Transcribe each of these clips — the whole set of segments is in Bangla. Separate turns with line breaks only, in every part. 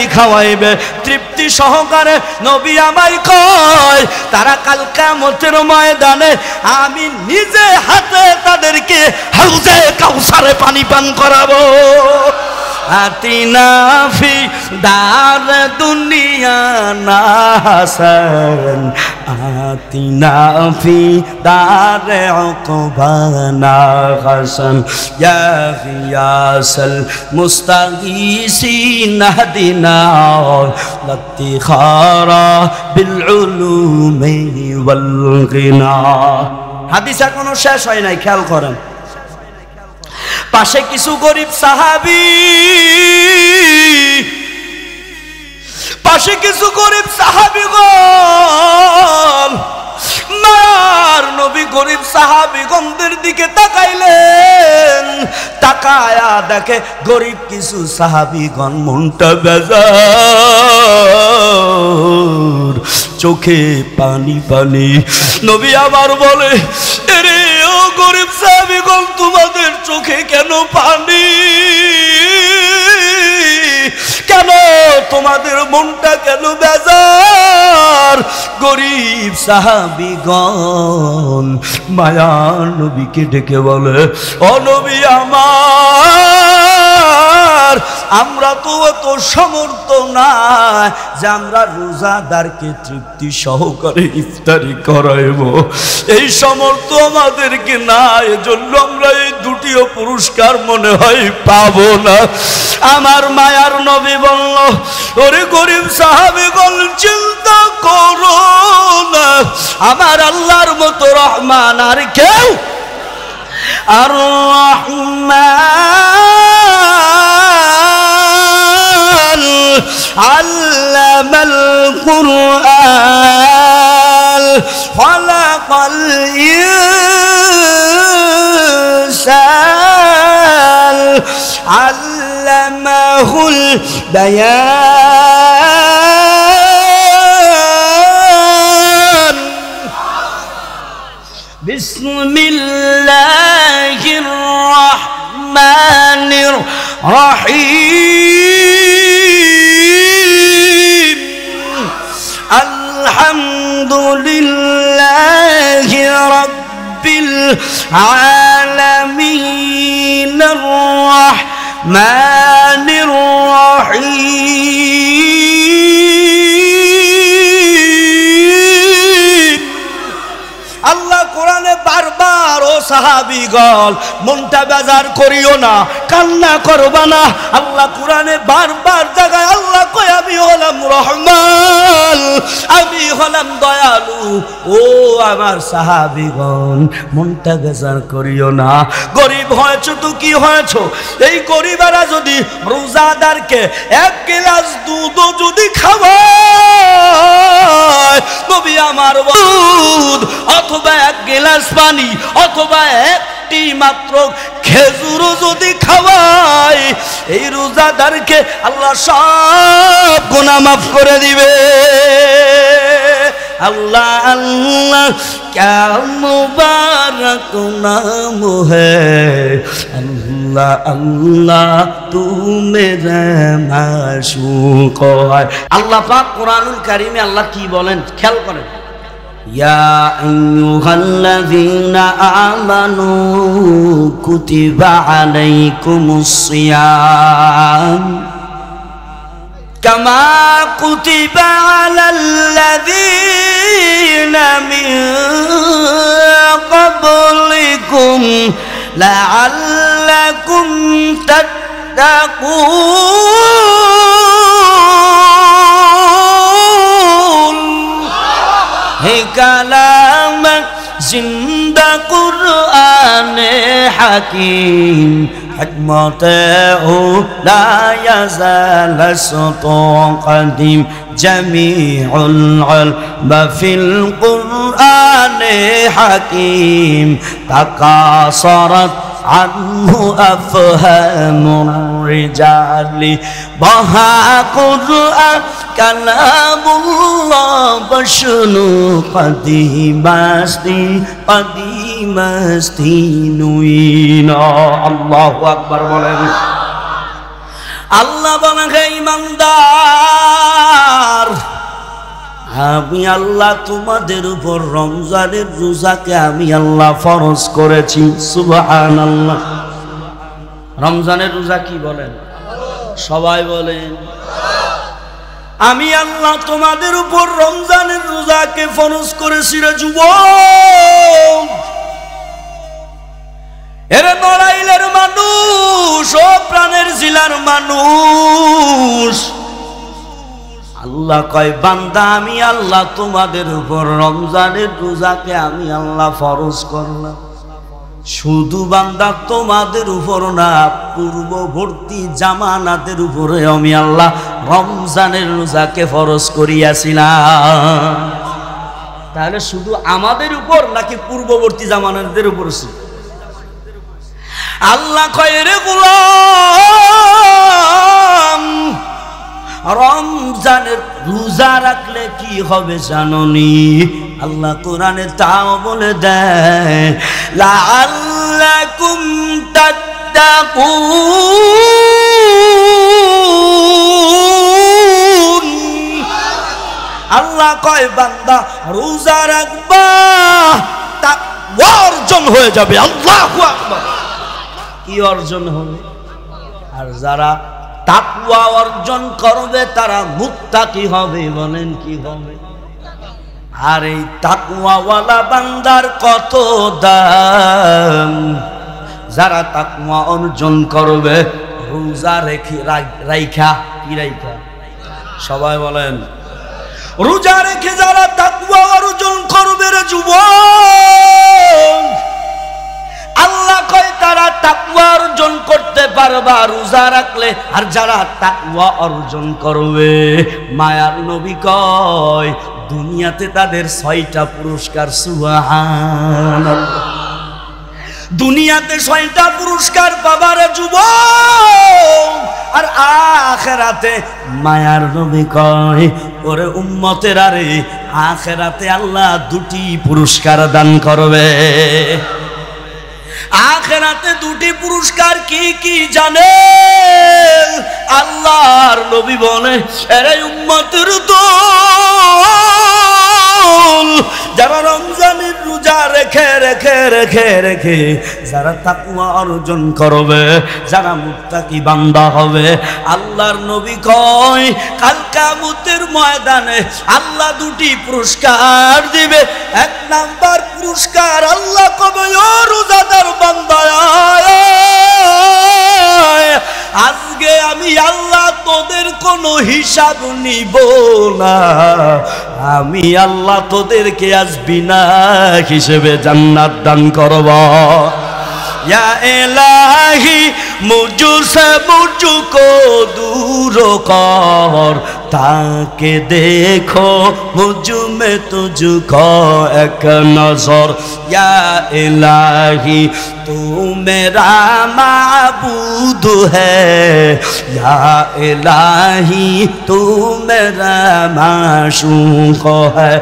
ইফতারি খাওয়াইবে তৃপ্তি সহকারে। নবী আমায় কয় তারা কাল কিয়ামতের ময়দানে আমি নিজে হাতে তাদেরকে হাউজে কাউসারে পানি পান করাবো। আতিনা ফি দার দুনিয়া না হাসান, আতিনা ফি দার উকবা না হাসান, ইয়া গিয়াসাল মুস্তাগীসিন হাদিনা লাতিখারা বিল উলুমি ওয়াল গিনা। হাদিস এখনো শেষ হয় নাই, খেয়াল করেন। পাশে কিছু গরিব সাহাবী, পাশে কিছু গরিব সাহাবীগণ, মায়ার নবী গরিব সাহাবীগণদের দিকে তাকাইলেন। তাকায়া দেখে গরিব কিছু সাহাবীগণ মনটা বেজার, চোখে পানি পানি। নবী আবার বলে, এরে ও গরিব সাহাবীগণ, তোমাদের চোখে কেন পানি? কেন তোমাদের মনটা কেন বেজার? গরিব সাহাবীগণ মায়ার নবীকে ডেকে বলে, ও নবী আমার, আমরা তো এত সমর্থ না যে আমরা রোজাদারকে তৃপ্তি সহকারে ইফতারি করাইব, এই সমর্থ আমাদেরকে না, এজন্য আমরা এই দুটিও পুরস্কার মনে হয় পাবো না। আমার মায়ার নবী বলল, ওরে গরিব সাহাবীগণ, চিন্তা করো না, আমার আল্লাহর মতো রহমান আর কেউ? আর রহমান আল্লামাল কুরআন খালাকাল ইনসান আল্লামাহুল বায়ান। বিসমিল্লাহির রহমানির রহিম। আলহামদুলিল্লাহি রাব্বিল আলামিন আর রহমানির রহিম। আল্লাহ কোরআনে বারবার, ও সাহাবীগণ মনটা বেজার করিও না, কান্না করবা না। আল্লাহ কোরআনে বারবার জায়গায় আল্লাহ কয়, আমি হলাম রহমান, আমি হলাম দয়ালু। ও আমার সাহাবীগণ, মনটা বেজার করিও না। গরিব হয়েছ তো কি হয়েছ? এই গরিবেরা যদি রোজাদারকে এক গ্লাস দুধও যদি খাওয়ায়, নবী আমার দুধ অথবা এক গ্লাস পানি অথবা একটি মাত্র খেজুরও যদি খাওয়ায়, এই রোজাদারকে আল্লাহ সব গুনাহ মাফ করে দিবে। আল্লাহ আল্লাহ ক্যা মুবারক নাম হ্যায়, আল্লাহ আল্লাহ তু মেরা মাশউক হয়। আল্লাহ পাক কোরআনুল কারীমে আল্লাহ কি বলেন খেয়াল করেন। ইয়া আইয়ুহাল্লাযীনা আমানু কুতিবা আলাইকুমুস সিয়াম কামা কুতিবা আলাল্লাযীনা মিন ক্বাবলিকুম লাআল্লাকুম তাত্তাকুন। হে কালাম জিন্দা কুরআনে হাকিম, হিকমতে ও লা ইয়াজাল সাতো কদিম, জামিউল ইলম ফিল কুরআনে হাকিম, তাকাসারাত আনহু আফহামুর রিজালি, বাহা কুরআন কালামুল্লাহ বশনু কদিমাস্তি কদিমাস্তি নুইনা। আল্লাহু আকবার বলেন। আল্লাহ বলেন, হে ঈমানদার, আমি আল্লাহ তোমাদের উপর রমজানের রোজাকে আমি আল্লাহ ফরজ করেছি। সুবহানাল্লাহ। রমজানের রোজা কি বলেন? সবাই বলেন, আমি আল্লাহ তোমাদের উপর রমজানের রোজাকে ফরজ করেছি রে যুবক। এরে নড়াইলের মানুষ, ও প্রাণের জিলার মানুষ, আল্লাহ কয় বান্দা আমি আল্লাহ তোমাদের উপর রমজানের রোজাকে আমি আল্লাহ ফরজ করলাম। শুধু বান্দা তোমাদের উপর না, পূর্ববর্তী জামানাতের উপরে আমি আল্লাহ রমজানের রোজাকে ফরজ করিয়াছিলাম। তাহলে শুধু আমাদের উপর নাকি পূর্ববর্তী জামানাদের উপর? আল্লাহ কয় রে গোলাম, রমজানের রোজা রাখলে কি হবে জানোনি? আল্লাহ কোরআনে তাও বলে দেয়, লাআল্লাকুম তাত্তাকুন। আল্লাহ কয় বান্দা রোজা রাখবা, তাকওয়া অর্জন হয়ে যাবে। আল্লাহু আকবার। কি অর্জন হবে? আর যারা তাকওয়া অর্জন করবে তারা মুত্তাকি হবে। বলেন কি হবে? আর এই তাকওয়াওয়ালা বান্দার কত দাম! যারা তাকওয়া অর্জন করবে রোজা রাইখা, কি রাইখা? সবাই বলেন, রোজা রেখে যারা তাকওয়া অর্জন করবে রে যুবক, আল্লাহ কয় তারা তাকওয়া অর্জন করতে পারবা রোজা রাখলে। আর যারা তাকওয়া অর্জন করবে, মায়ার নবী কয় দুনিয়াতে তাদের 6টা পুরস্কার। সুবহানাল্লাহ। দুনিয়াতে 6টা পুরস্কার পাবার যুবক, আর আখিরাতে মায়ার নবী কয় ওরে উম্মতেরা রে, আখিরাতে আল্লাহ 2টি পুরস্কার দান করবে। আখিরাতে 2টি পুরস্কার কি কি জানেন? আল্লাহর নবী বলে, আরে উম্মতের দল, যারা রমজানের রোজা রেখে রেখে রেখে রেখে যারা তাকওয়া অর্জন করবে, যারা মুত্তাকি বান্দা হবে, আল্লাহর নবী কয় কাল কিয়ামতের ময়দানে আল্লাহ 2টি পুরস্কার দিবে। 1 নাম্বার পুরস্কার, আল্লাহ কবে ও রোজাদার বান্দা, আজকে আমি আল্লাহ তোদের কোনো হিসাব নিব না, আমি আল্লাহ তোদেরকে আজ বিনা হিসেবে জান্নাত দান করব। या इलाही मुझसे मुझको दूर कर, ताके देखो मुझ में तुझको एक नजर। या इलाही तू मेरा माबूद है, या इलाही तू मेरा माशूक है।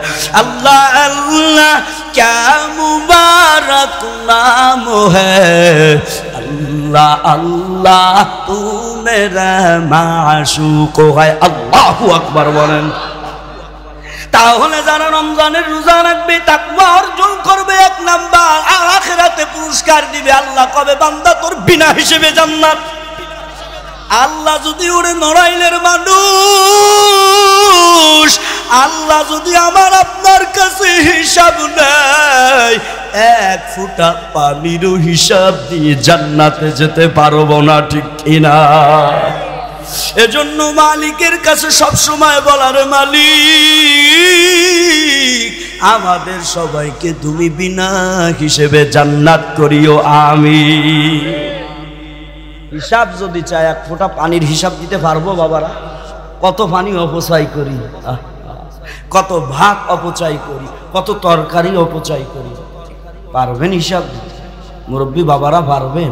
अल्लाह अल्लाह क्या मुबारक नाम है, अल्लाह अल्लाह तू मेरा माशूक है। अल्लाहु আকবার বলেন। তাহলে যারা রমজানের রোজা রাখবে, তাকওয়া অর্জন করবে, 1 নাম্বার আখিরাতে পুরস্কার দিবে। আল্লাহ কবে বান্দা তোর বিনা হিসেবে জান্নাত। আল্লাহ যদি ওরে নড়াইলের মানুষ, আল্লাহ যদি আমার আপনার কাছে হিসাব নেয়, 1 ফোঁটা পানিরও হিসাব দিয়ে জান্নাতে যেতে পারবো না, ঠিক কিনা? এজন্য মালিকের কাছে সব সময় বলার, মালিক আমাদের সবাইকে তুমি বিনা হিসেবে জান্নাত করিও, আমিন। হিসাব যদি চাই, 1 ফোঁটা পানির হিসাব দিতে পারবো বাবারা? কত পানি অপচয় করি, কত ভাত অপচয় করি, কত তরকারি অপচয় করি। পারবেন হিসাব দিতে? মুরব্বী বাবারা পারবেন?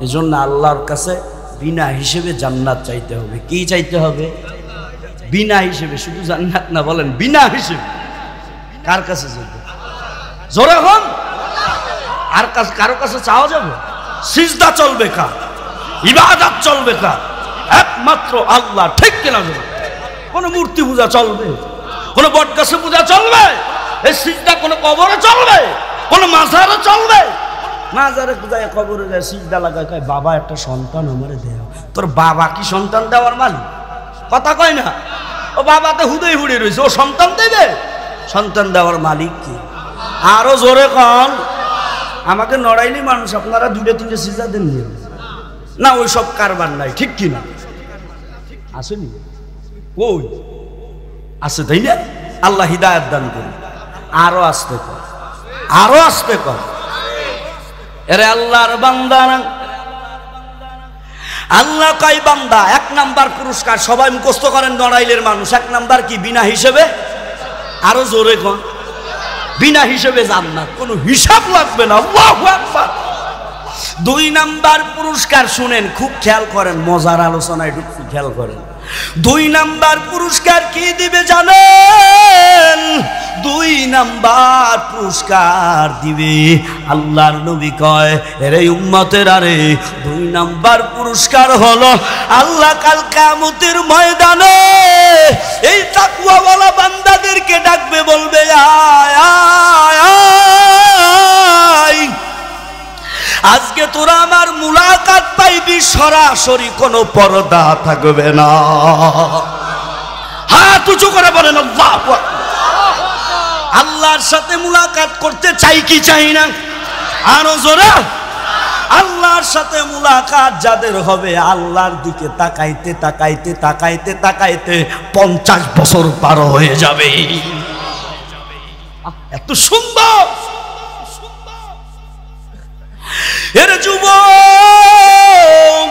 এজন্য আল্লাহর কাছে বিনা হিসেবে জান্নাত চাইতে হবে। কি চাইতে হবে? বিনা হিসেবে, শুধু জান্নাত না, বলেন বিনা হিসেবে। কার কাছে যাবে? জোরে হন। আর কারো কাছে চাওয়া যাবে? সিজদা চলবে কার? ইবাদত চলবে কার? একমাত্র আল্লাহ। ঠিক কিনা? কোন মূর্তি পূজা চলবে? কোন বটগাছে পূজা চলবে? এই সিজদা কোন কবরে চলবে? কোন মাজারে চলবে? মাজারে পূজায় কবরে যায় সিজদা লাগায়, কয় বাবা একটা সন্তান আমারে দেও। তোর বাবা কি সন্তান দেওয়ার মালিক? কথা কয় না। ও বাবা তো হুদেই হুড়ে রয়েছে, ও সন্তান দেবে? সন্তান দেওয়ার মালিক কি? আরো জোরে কন। আমাকে নড়াইলি মানুষ, আপনারা দুটো তিনটে সিজদা দেন না? ওই সব কারবার নাই। ঠিক কিনা? আসেনি? ওই আছে, তাই না? আল্লাহ হিদায়াত দান করুন। আরো আসতে কর, আরো আসতে কর। এরে আল্লাহর বান্দা, আল্লাহ কয় বান্দা, এক নাম্বার পুরস্কার সবাই মুখস্থ করেন নড়াইলের মানুষ। এক নাম্বার কি? বিনা হিসেবে। আরো জোরে কোন। বিনা হিসেবে জান্নাত, কোনো হিসাব লাগবে না। আল্লাহু আকবার। দুই নাম্বার পুরস্কার শুনেন, খুব খেয়াল করেন, মজার আলোচনায় একটু খেয়াল করেন। দুই নাম্বার পুরস্কার কি দিবে জানেন? দুই নাম্বার পুরস্কার দিবে, আল্লাহর নবী কয়, এরে উম্মতের আরে দুই নাম্বার পুরস্কার হলো আল্লাহ কাল কিয়ামতের ময়দানে এই তাকওয়াওয়ালা বান্দাদেরকে ডাকবে, বলবে আয় আয় আয়, আজকে তোরা আমার মুলাকাত পাইবি, সরাসরি কোনো পর্দা থাকবে না। হাত উঁচু করে বলেন আল্লাহু আকবার। আল্লাহর সাথে মুলাকাত করতে চাই কি চাই না? আরো জোরে। আল্লাহর সাথে মুলাকাত যাদের হবে, আল্লাহর দিকে তাকাইতে তাকাইতে তাকাইতে তাকাইতে 50 বছর পার হয়ে যাবে। এত সুন্দর। এর যুবক,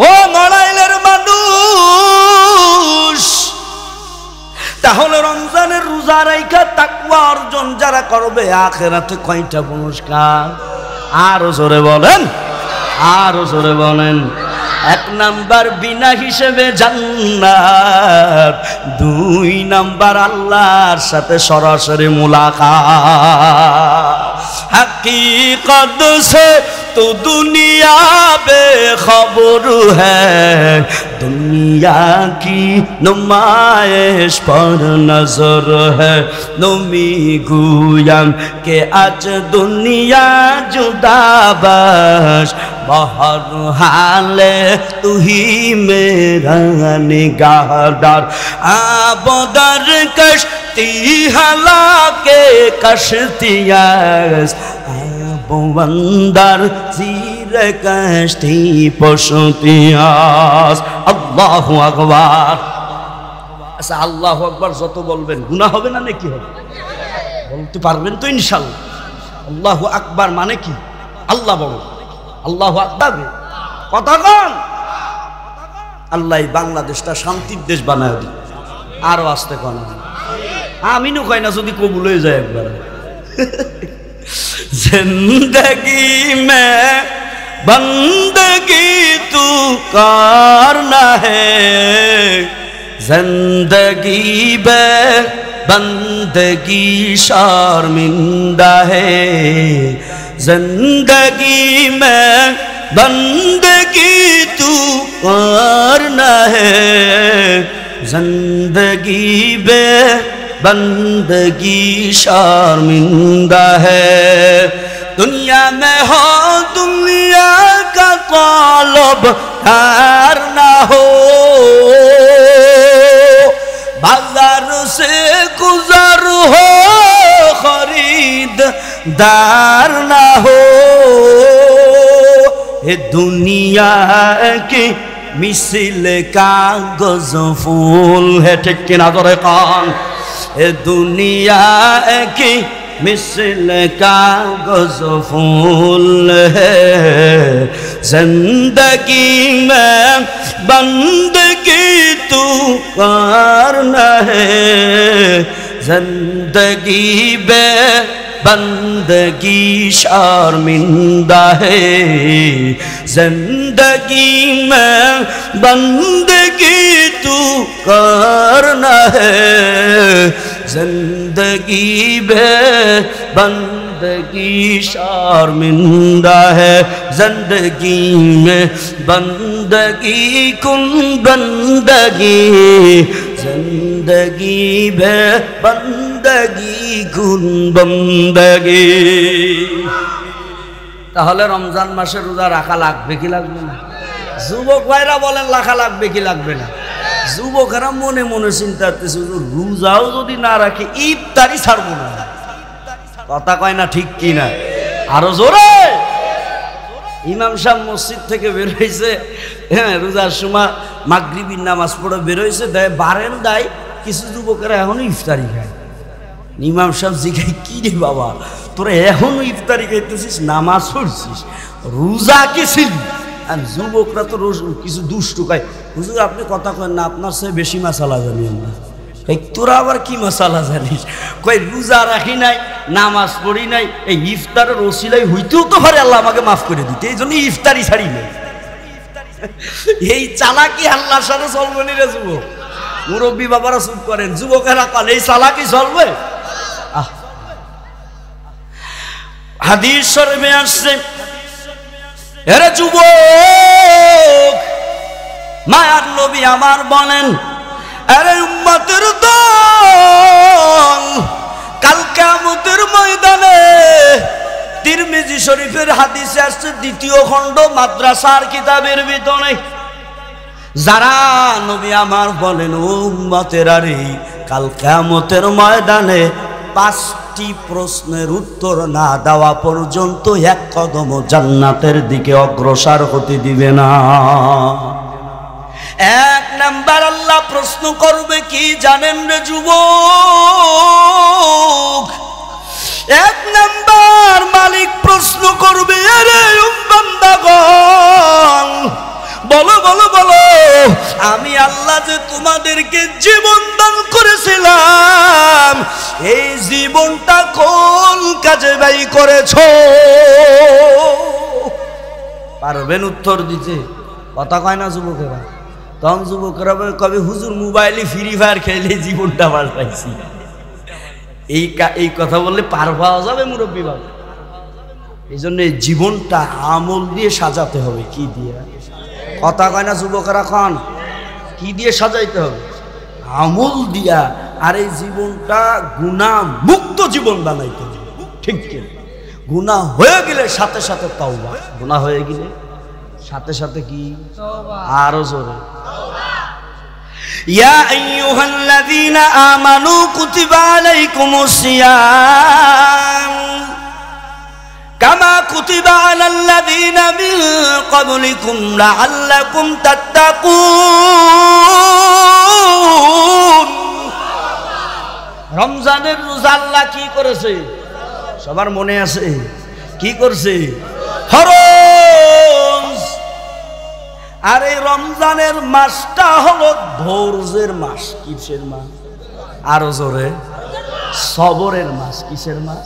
ও নড়াইলের মানুষ, তাহলে রমজানের রোজা রাইখা তাকওয়া অর্জন যারা করবে, আখিরাতে কয়টা পুরস্কার? আরো জোরে বলেন, আরো জোরে বলেন। এক নাম্বার বিনা হিসেবে জান্নাত, দুই নাম্বার আল্লাহর সাথে সরাসরি মুলাকাত। हकीकत से तो दुनिया बेखबर है, दुनिया की नुमाइश पर नजर है, नमी गुयम के आज दुनिया जुदा बस, बहर हाले तू ही मेरा निगाहदार, आबदर कश्ती हला के कश्तियास, বন্দার জিরে কষ্টি পশুতিয়াস। আল্লাহু আকবার। আচ্ছা, আল্লাহু আকবার যত বলবেন গুনাহ হবে না নাকি হবে? বলতে পারবেন তো ইনশাআল্লাহ? আল্লাহু আকবার মানে কি? আল্লাহ বড়। আল্লাহু আকবার কথা কন। আল্লাহ বাংলাদেশটা শান্তির দেশ বানায় দিন। আরো আসতে কন আমিনও কয় না, যদি কবুল হয়ে যায় একবার। जिंदगी में बंदगी तू करना है, जिंदगी में बंदगी शर्मिंदा है, जिंदगी में बंदगी तू करना है, जिंदगी में बंदगी शर्मिंदा है, दुनिया में हो दुनिया का तालब हार ना हो, बाजार से गुजर हो खरीददार ना हो, ये दुनिया की मिसल कागज फूल है। ठीक किना जोरे कान। ए दुनिया की मिसल कागज फूल है, जिंदगी में बंदगी तू करना है, जिंदगी में बंदगी शर्मिंदा है, जिंदगी में बंदगी तू करना है, जिंदगी में बंदगी बंदगी शर्मिंदा है जिंदगी में बंदगी कुन बंदगी जिंदगी में बंदगी कुन बंदगी। তাহলে রমজান মাসে রোজা রাখা লাগবে কি লাগবে না? যুবক ভাইরা বলেন রাখা লাগবে কি লাগবে না? যুবকেরা মনে মনে চিন্তা করতেছে রোজাও যদি না রাখে ইফতারি ছাড়বো না। কথা কয় না ঠিক কি না? আরো জোরে। ইমাম সাহেব মসজিদ থেকে বের হয়েছে, হ্যাঁ রোজার সময় মাগরিবের নামাজ পড়ে বের হয়েছে, দেয় বারান্দায় কিছু যুবকেরা এখনো ইফতারি খায়। ইমাম সাহেব জিজ্ঞাসা, কি রে বাবা তোরা এখনো ইফতারি খাইতেছিস, নামাজ পড়ছিস, রোজা কি ছিল? আর যুবকরা তো কিছু দুষ্টু খায়, হুজুর আপনি কথা কয় না, আপনার সে বেশি মশালা জানি না। তোরা আবার কি মশালা জানিস? কই রোজা রাখি নাই, নামাজ পড়ি নাই, এই ইফতারের ওসিলাই হইতেও তো পারে আল্লাহ আমাকে মাফ করে দিতে, এই জন্য ইফতারি ছাড়ি নাই। এই চালাকি আল্লাহর সাথে চলবে নি রে যুবক। মুরব্বী বাবারা চুপ করেন, যুবকেরা কাল এই চালাকি চলবে? হাদিস শরীফে আসছে, এরে যুবক মায়ার নবী আমার বলেন, আরে উম্মতের দল কাল কিয়ামতের ময়দানে, তিরমিজি শরীফের হাদিসে আসছে দ্বিতীয় খণ্ড মাদ্রাসার কিতাবের ভিতরে, যারা নবী আমার বলেন ও উম্মতের আরে কাল কিয়ামতের ময়দানে 5টি প্রশ্নের উত্তর না দেওয়া পর্যন্ত এক কদম জান্নাতের দিকে অগ্রসর হতে দিবে না। 1 নাম্বার আল্লাহ প্রশ্ন করবে কি জানেন রে যুবক? 1 নাম্বার মালিক প্রশ্ন করবে, আরে বান্দাগণ বলো বলো বলো, আমি আল্লাহ যে তোমাদেরকে জীবন দান করেছিলাম, এই জীবনটা কোন কাজে ব্যয় করেছো? পারবেন উত্তর দিতে? কথা কয় না যুবকেরা। তখন যুবকেরা কবে হুজুর মোবাইলে ফ্রি ফায়ার খেলে জীবনটা পাল্টাইছি। এই কথা বললে পার পাওয়া যাবে মুরব্বী বাবা? এই জন্য এই জীবনটা আমল দিয়ে সাজাতে হবে। কি দিয়ে? কথা কয় না যুবকেরা, খন কি দিয়ে সাজাইতে হবে? আমল দিয়া। আর এই জীবনটা গুনাহ মুক্ত জীবন বানাইতে হবে। ঠিক কি? গুনাহ হয়ে গেলে সাথে সাথে তওবা, গুনাহ হয়ে গেলে সাথে সাথে কি? তওবা। আরো জোরে ইয়া আইয়ুহাল্লাযীনা আমানু কুতিবা আলাইকুমুস সিয়াম কামা কুতিবা আলাল্লাযীনা মিন ক্বাবলিকুম লাআল্লাকুম তাত্তাকুন। রমজানের রোজা আল্লাহ কি করেছে? সবার মনে আছে কি করছে? ফরজ। আর এই রমজানের মাসটা হলো ধৈর্যের মাস। কিসের মাস? আরো জোরে, সবরের মাস। কিসের মাস?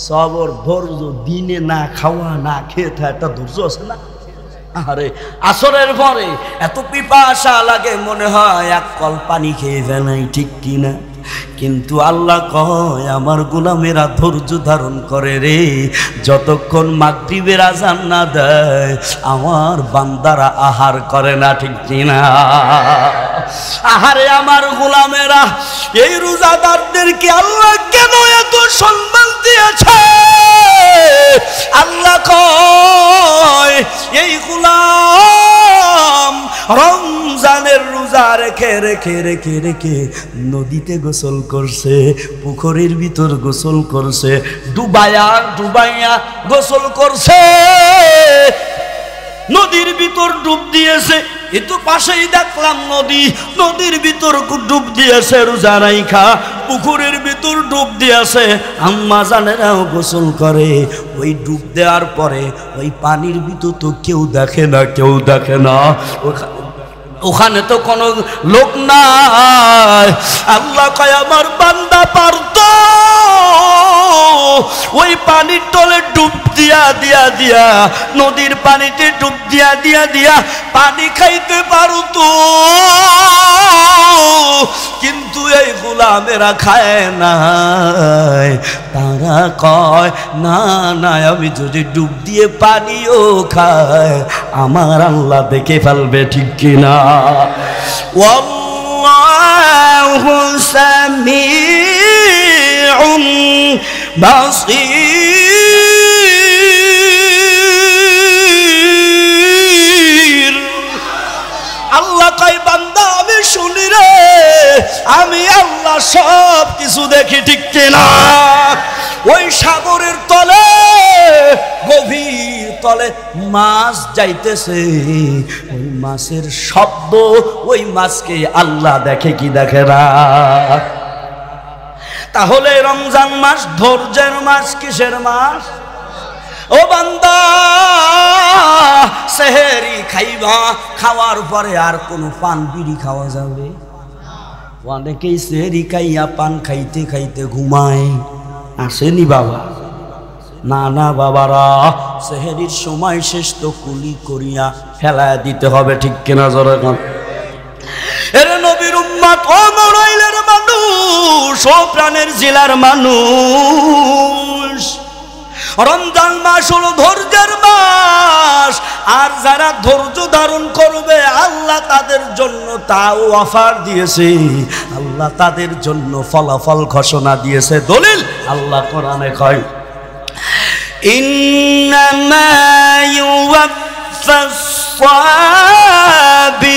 সবর, ধৈর্য। দিনে না খাওয়া, না খেয়ে থাকা একটা ধৈর্য আছে না? আরে আসরের পরে এত পিপাসা লাগে, মনে হয় 1 কল পানি খেয়ে ফেলাই, ঠিক কিনা? কিন্তু আল্লাহ কয় আমার গোলামেরা ধৈর্য ধারণ করে রে, যতক্ষণ মাগরিবের আযান না দেয় আমার বান্দারা আহার করে না, ঠিক কিনা? আহারে আমার গোলামেরা, এই রোজাদারদেরকে আল্লাহ কেন এত সম্মান দিয়েছে? আল্লাহ কয় এই গোলাম রমজানের রোজা রেখে রেখে রেখে রেখে নদীতে গোসল করছে, পুকুরের ভিতর গোসল করছে, ডুবাইয়া ডুবাইয়া গোসল করছে, নদীর ভিতর ডুব দিয়েছে। এ তো পাশেই দেখলাম নদী, নদীর ভিতর ডুব দিয়েছে রোজা রাইখা, পুকুরের ভিতর ডুব দিয়েছে। আম্মা জানেরাও গোসল করে। ওই ডুব দেওয়ার পরে ওই পানির ভিতর তো কেউ দেখে না, কেউ দেখে না। ওখানে তো কোনো লোক নাই। আল্লাহ কয় আমার বান্দা পারতো ওই পানির তলে ডুব দিয়া দিয়া দিয়া, নদীর পানিতে ডুব দিয়া দিয়া দিয়া পানি খাইতে পারতো, কিন্তু এই গোলামেরা খায় নাই। তারা কয় না না, আমি যদি ডুব দিয়ে পানিও খায় আমার আল্লাহ দেখে ফেলবে, ঠিক কিনা? ওয়াল্লাহু সামিউন বাসীর। আল্লাহ কয় বান্দা আমি শুনি রে, আমি আল্লাহ সব কিছু দেখি, ঠিক কিনা? ওই সাগরের তলে, গভীর তলে মাছ যাইতেছে, ওই মাছের শব্দ, ওই মাছকে আল্লাহ দেখে কি দেখে না? তাহলে রমজান মাস ধৈর্যের মাস, কিসের মাস? ও বান্দা, সেহেরি খাইবা, খাওয়ার পরে আর কোনো পান বিড়ি খাওয়া যাবে? অনেকেই সেহেরি খাইয়া পান খাইতে খাইতে ঘুমায়, আসেনি বাবা? না না বাবারা, সেহেরির সময় শেষ তো কুলি করিয়া ফেলায় দিতে হবে, ঠিক কিনা? জোরে কোন। এর নবীর উম্মত, ও নড়াইলের মানুষ, ও প্রাণের জেলার মানুষ, রমজান মাস হলো ধৈর্যের মাস। আর যারা ধৈর্য ধারণ করবে আল্লাহ তাদের জন্য তাও অফার দিয়েছে, আল্লাহ তাদের জন্য ফলাফল ঘোষণা দিয়েছে। দলিল আল্লাহ কোরআনে কয়, ইন্নামা ইউওয়াফাস সাবিরুনা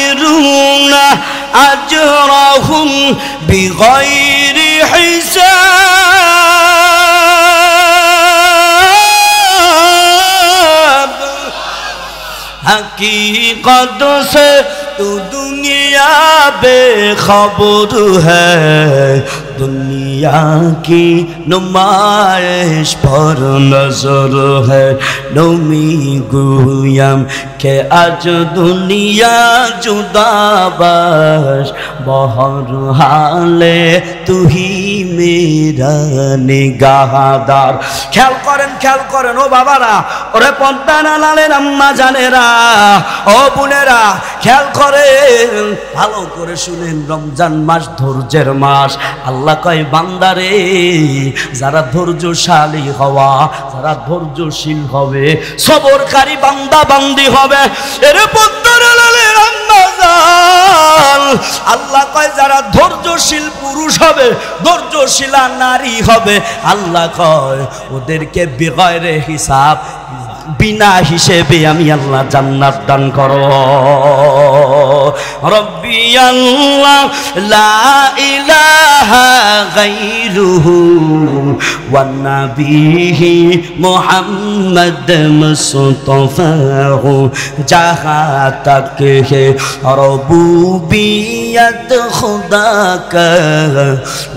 আজরাহুম বিগাইরি হিসাব। हकीकत से तू दुनिया बेखबर है, दुनिया की नुमाइश पर नजर है। नमी गुयम के आज दुनिया जुदाबाश, बहर हाले तू ही मेरा निगाहदार। খেয়াল করেন ও বাবারা, ওরে পদ্মানা লালের আম্মা জানেরা, ও বোনেরা, খেয়াল করেন, ভালো করে শুনেন। রমজান মাস ধৈর্যের মাস। আল্লাহ কয় বান্দারে, যারা ধৈর্যশালী হওয়া, যারা ধৈর্যশীল হবে, সবরকারী বান্দা বান্দি হবে, এর পদ্মানা লালের আম্মা জান, আল্লাহ কয় যারা ধৈর্যশীল পুরুষ হবে, ধৈর্যশীলা নারী হবে, আল্লাহ কয় ওদেরকে বিগয়রে হিসাব, বিনা হিসেবে আমি আল্লাহ জান্নাত দান করো। রব্বি আল্লাহ লা ইলাহা গায়রুহু ওয়া নবিহি মুহাম্মদ মুস্তাফাহু জাহা তক হে রবুবিয়ত খুদা কা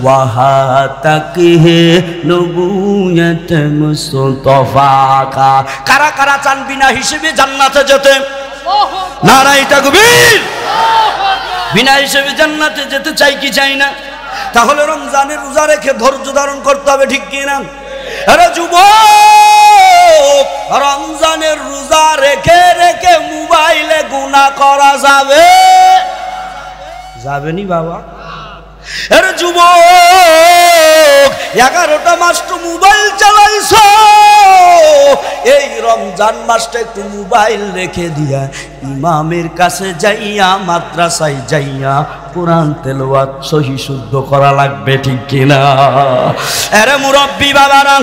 ওয়াহা তক হে নবুয়ত মুস্তাফা কা। কারা কারা চান বিনা হিসেবে জান্নাতে যেতে? নারায়ে তাকবীর। বিনা হিসেবে জান্নাতে যেতে চাই কি চাই না? তাহলে রমজানের রোজা রেখে ধৈর্য ধারণ করতে হবে, ঠিক কি না? আরে যুবক, রমজানের রোজা রেখে রেখে মোবাইলে গুনাহ করা যাবে? যাবেনি বাবা? আরে যুবক, 11টা মাস তো মোবাইল চালাইছো, এই রমজান মাসটা একটু মোবাইল রেখে দিয়া ইমামের কাছে যাইয়া, মাদ্রাসায় যাইয়া কোরআন তেলাওয়াত সহি শুদ্ধ করা লাগবে, ঠিক কিনা? আরে মুরব্বি বাবারা,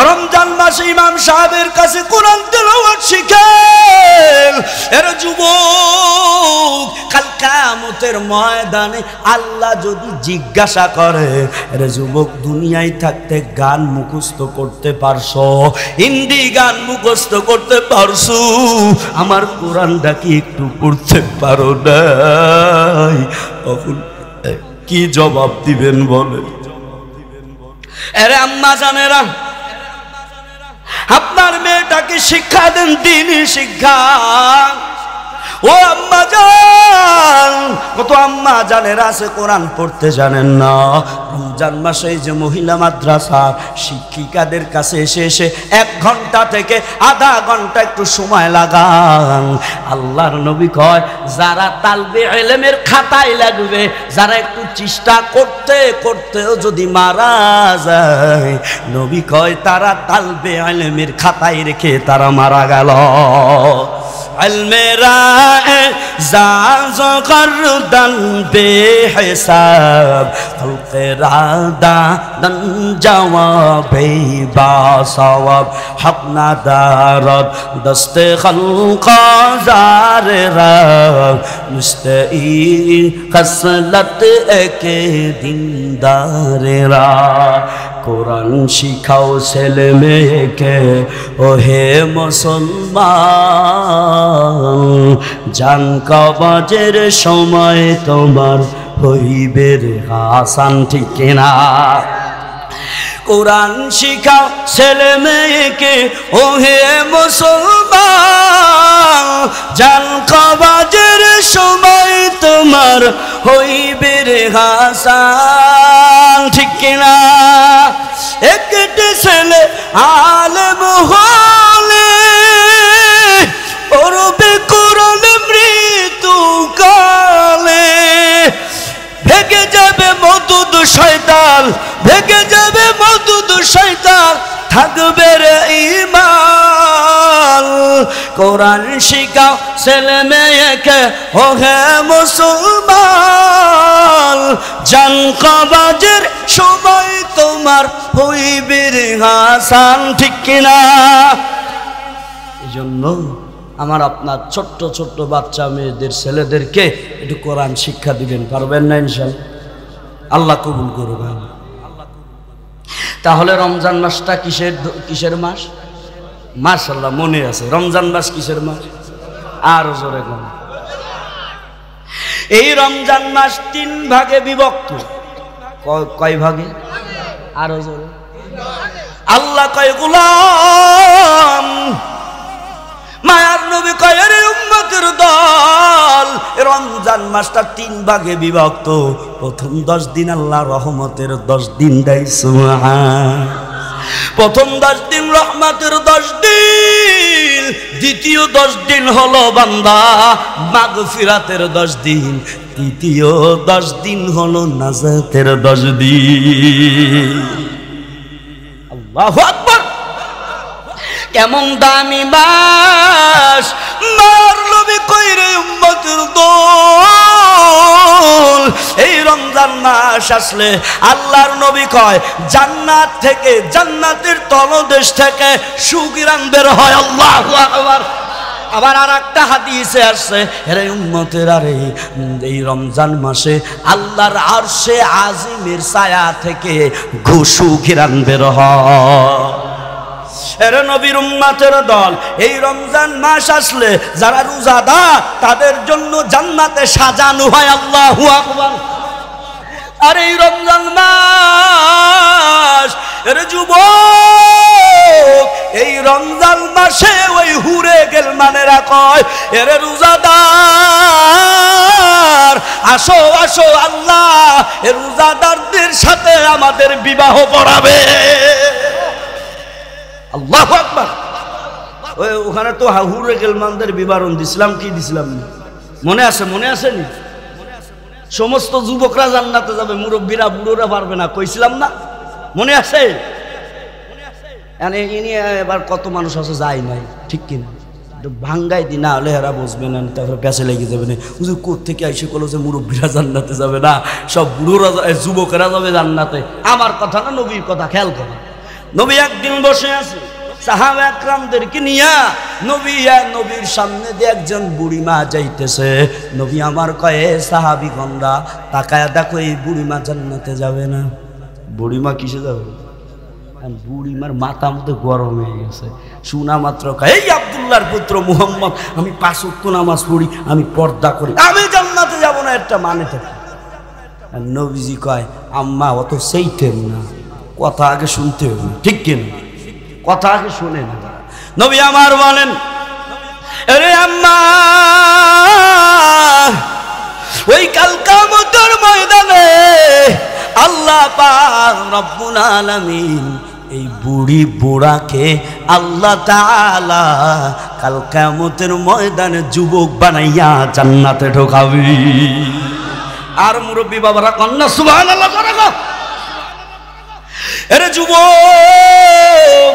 রমজান মাসে ইমাম সাহেবের কাছে কোরআন তেলাওয়াত শিখেন। এর যুবক, কাল কিয়ামতের ময়দানে আল্লাহ যদি জিজ্ঞাসা করে, এর যুবক দুনিয়ায় থাকতে গান মুখস্থ করতে পারছো, হিন্দি গান মুখস্থ করতে পারছো, আমার কোরআনটা কি একটু পড়তে পারো নাই? তখন কি জবাব দিবেন বলেন? আরে আম্মা জানেরা, আপনার মেয়েটাকে শিক্ষা দেন, দ্বীনি শিক্ষা। ও আম্মা জান, কত আম্মা জানেরা আছে কোরআন পড়তে জানেন না। রমজান মাসে এই যে মহিলা মাদ্রাসা শিক্ষিকাদের কাছে এসে এসে 1 ঘন্টা থেকে আধা ঘন্টা একটু সময় লাগান। আল্লাহর নবী কয় যারা তালবে ইলমের খাতায় লাগবে, যারা একটু চেষ্টা করতে করতেও যদি মারা যায়, নবী কয় তারা তালবে ইলমের খাতায় রেখে তারা মারা গেল। ইলমেরা জাজ করদান বেহিসাব খলকেরা দান জওয়াবে বা সওয়াব হক না দারদ দস্তে খলক জারেরা মুস্তাই খসলত একে দিনদারেরা। কোরআন শিখাও ছেলে মেয়েকে ও হে মুসলমান, জান কবজের সময় তোমার হইবে রে হাসান, ঠিক কিনা? কোরআন শিখাও ছেলে মেয়েকে ও হে মুসলমান, জান কবজের সময় তোমার হইবে রে হাসান, ঠিক কিনা? একটি ছেলে আলেম হলে পড়বে কোরআন মৃত্যুকালে, ভেগে যাবে মওদুদ শয়তান, ভেগে যাবে মওদুদ শয়তান, থাকবে রে ঈমান। কোরআন শিখাও ছেলে মেয়েকে ও হে মুসলমান, জান কবজের সময় তোমার হইবে রে হাসান, ঠিক কিনা? এই জন্য আমার আপনার ছোট্ট ছোট্ট বাচ্চা মেয়েদের ছেলেদেরকে একটু কোরআন শিক্ষা দিবেন, পারবেন না ইনশাআল্লাহ? আল্লাহ কবুল করবেন। তাহলে রমজান মাসটা কিসের মাস? মাশাআল্লাহ মনে আছে। রমজান মাস কিসের মাস? আরো জোরে কোন? এই রমজান মাস 3 ভাগে বিভক্ত। কয় ভাগে? আরো জোরে। আল্লাহ কয় গোলাম, মায়ার নবী কয় রে উম্মতের দল, রমজান মাসটা 3 ভাগে বিভক্ত। প্রথম 10 দিন আল্লাহ রহমতের 10 দিন দেয়, সুবহান। প্রথম 10 দিন রহমতের 10 দিন, দ্বিতীয় 10 দিন হলো বান্দা মাগফিরাতের 10 দিন, তৃতীয় 10 দিন হলো নাজাতের 10 দিন। আল্লাহু আকবার! কেমন দামি মাস, মার নবী কইরে উম্মতের দল। এই রমজান মাস আসলে আল্লাহর নবী কয় জান্নাত থেকে, জান্নাতের তলদেশ থেকে সুগিরান বের হয়। আল্লাহু আকবার! আবার আর একটা হাদিসে আসছে, হে উম্মতের আরে এই রমজান মাসে আল্লাহর আরশে আজিমের ছায়া থেকে সুগিরান বের হয়। এরে নবীর উম্মতের দল, এই রমজান মাস আসলে যারা রোজাদার তাদের জন্য জান্নাতে সাজানো হয়। আল্লাহু আকবার! আর এই রমজান মাস, এরে যুবক, এই রমজান মাসে ওই হুরে গেলমানেরা কয় এরে রোজাদার আসো আসো, আল্লাহ এ রোজাদারদের সাথে আমাদের বিবাহ পড়াবে। আল্লাহু আকবার! ওখানে তো হুরে গেলমানদের বিবরণ দিছিলাম, কি দিছিলাম মনে আছে? মনে আছে নি? সমস্ত যুবকরা জান্নাতে যাবে, মুরব্বীরা বুড়োরা পারবে না, কইছিলাম না? মনে আছে? এবার কত মানুষ আছে যায় নাই, ঠিক কিনা? ভাঙ্গাই দি, না হলে এরা বসবে না, তারপরে পেছে লেগে যাবে না। হুজুর কোত্থেকে এসে বলো যে মুরব্বীরা জান্নাতে যাবে না, সব বুড়োরা যুবকেরা যাবে জান্নাতে। আমার কথা না, নবীর কথা খেয়াল করো। নবী একদিন বসে আছে সাহাবা একরামদেরকে নিয়া, নবীর সামনে দিয়ে একজন বুড়িমা যাইতেছে। নবী আমার কয়ে সাহাবীগণরা তাকায়া দেখো, এই বুড়িমা জান্নাতে যাবে না। বুড়িমা কিসে যাবে? বুড়িমার মাথা মধ্যে গরম হয়ে গেছে। শোনা মাত্র কয়, এই আব্দুল্লাহর পুত্র মুহাম্মদ, আমি 5 ওয়াক্ত নামাজ পড়ি, আমি পর্দা করি, আমি জান্নাতে যাব না, একটা মানে থাকে। আর নবীজি কয়, আম্মা অত সেইটেন না, কথা আগে শুনতে হবে, ঠিক কিনা? কথা আগে শুনে না। নবী আমার বলেন, আরে আম্মা, ওই রব্বুল আলামিন এই বুড়ি বুড়াকে আল্লাহ তাআলা কাল কিয়ামতের ময়দানে যুবক বানাইয়া জান্নাতে ঢোকাবে। আর মুরব্বী বাবারা কন্যা সুবহানাল্লাহ করে গো। এরে যুবক,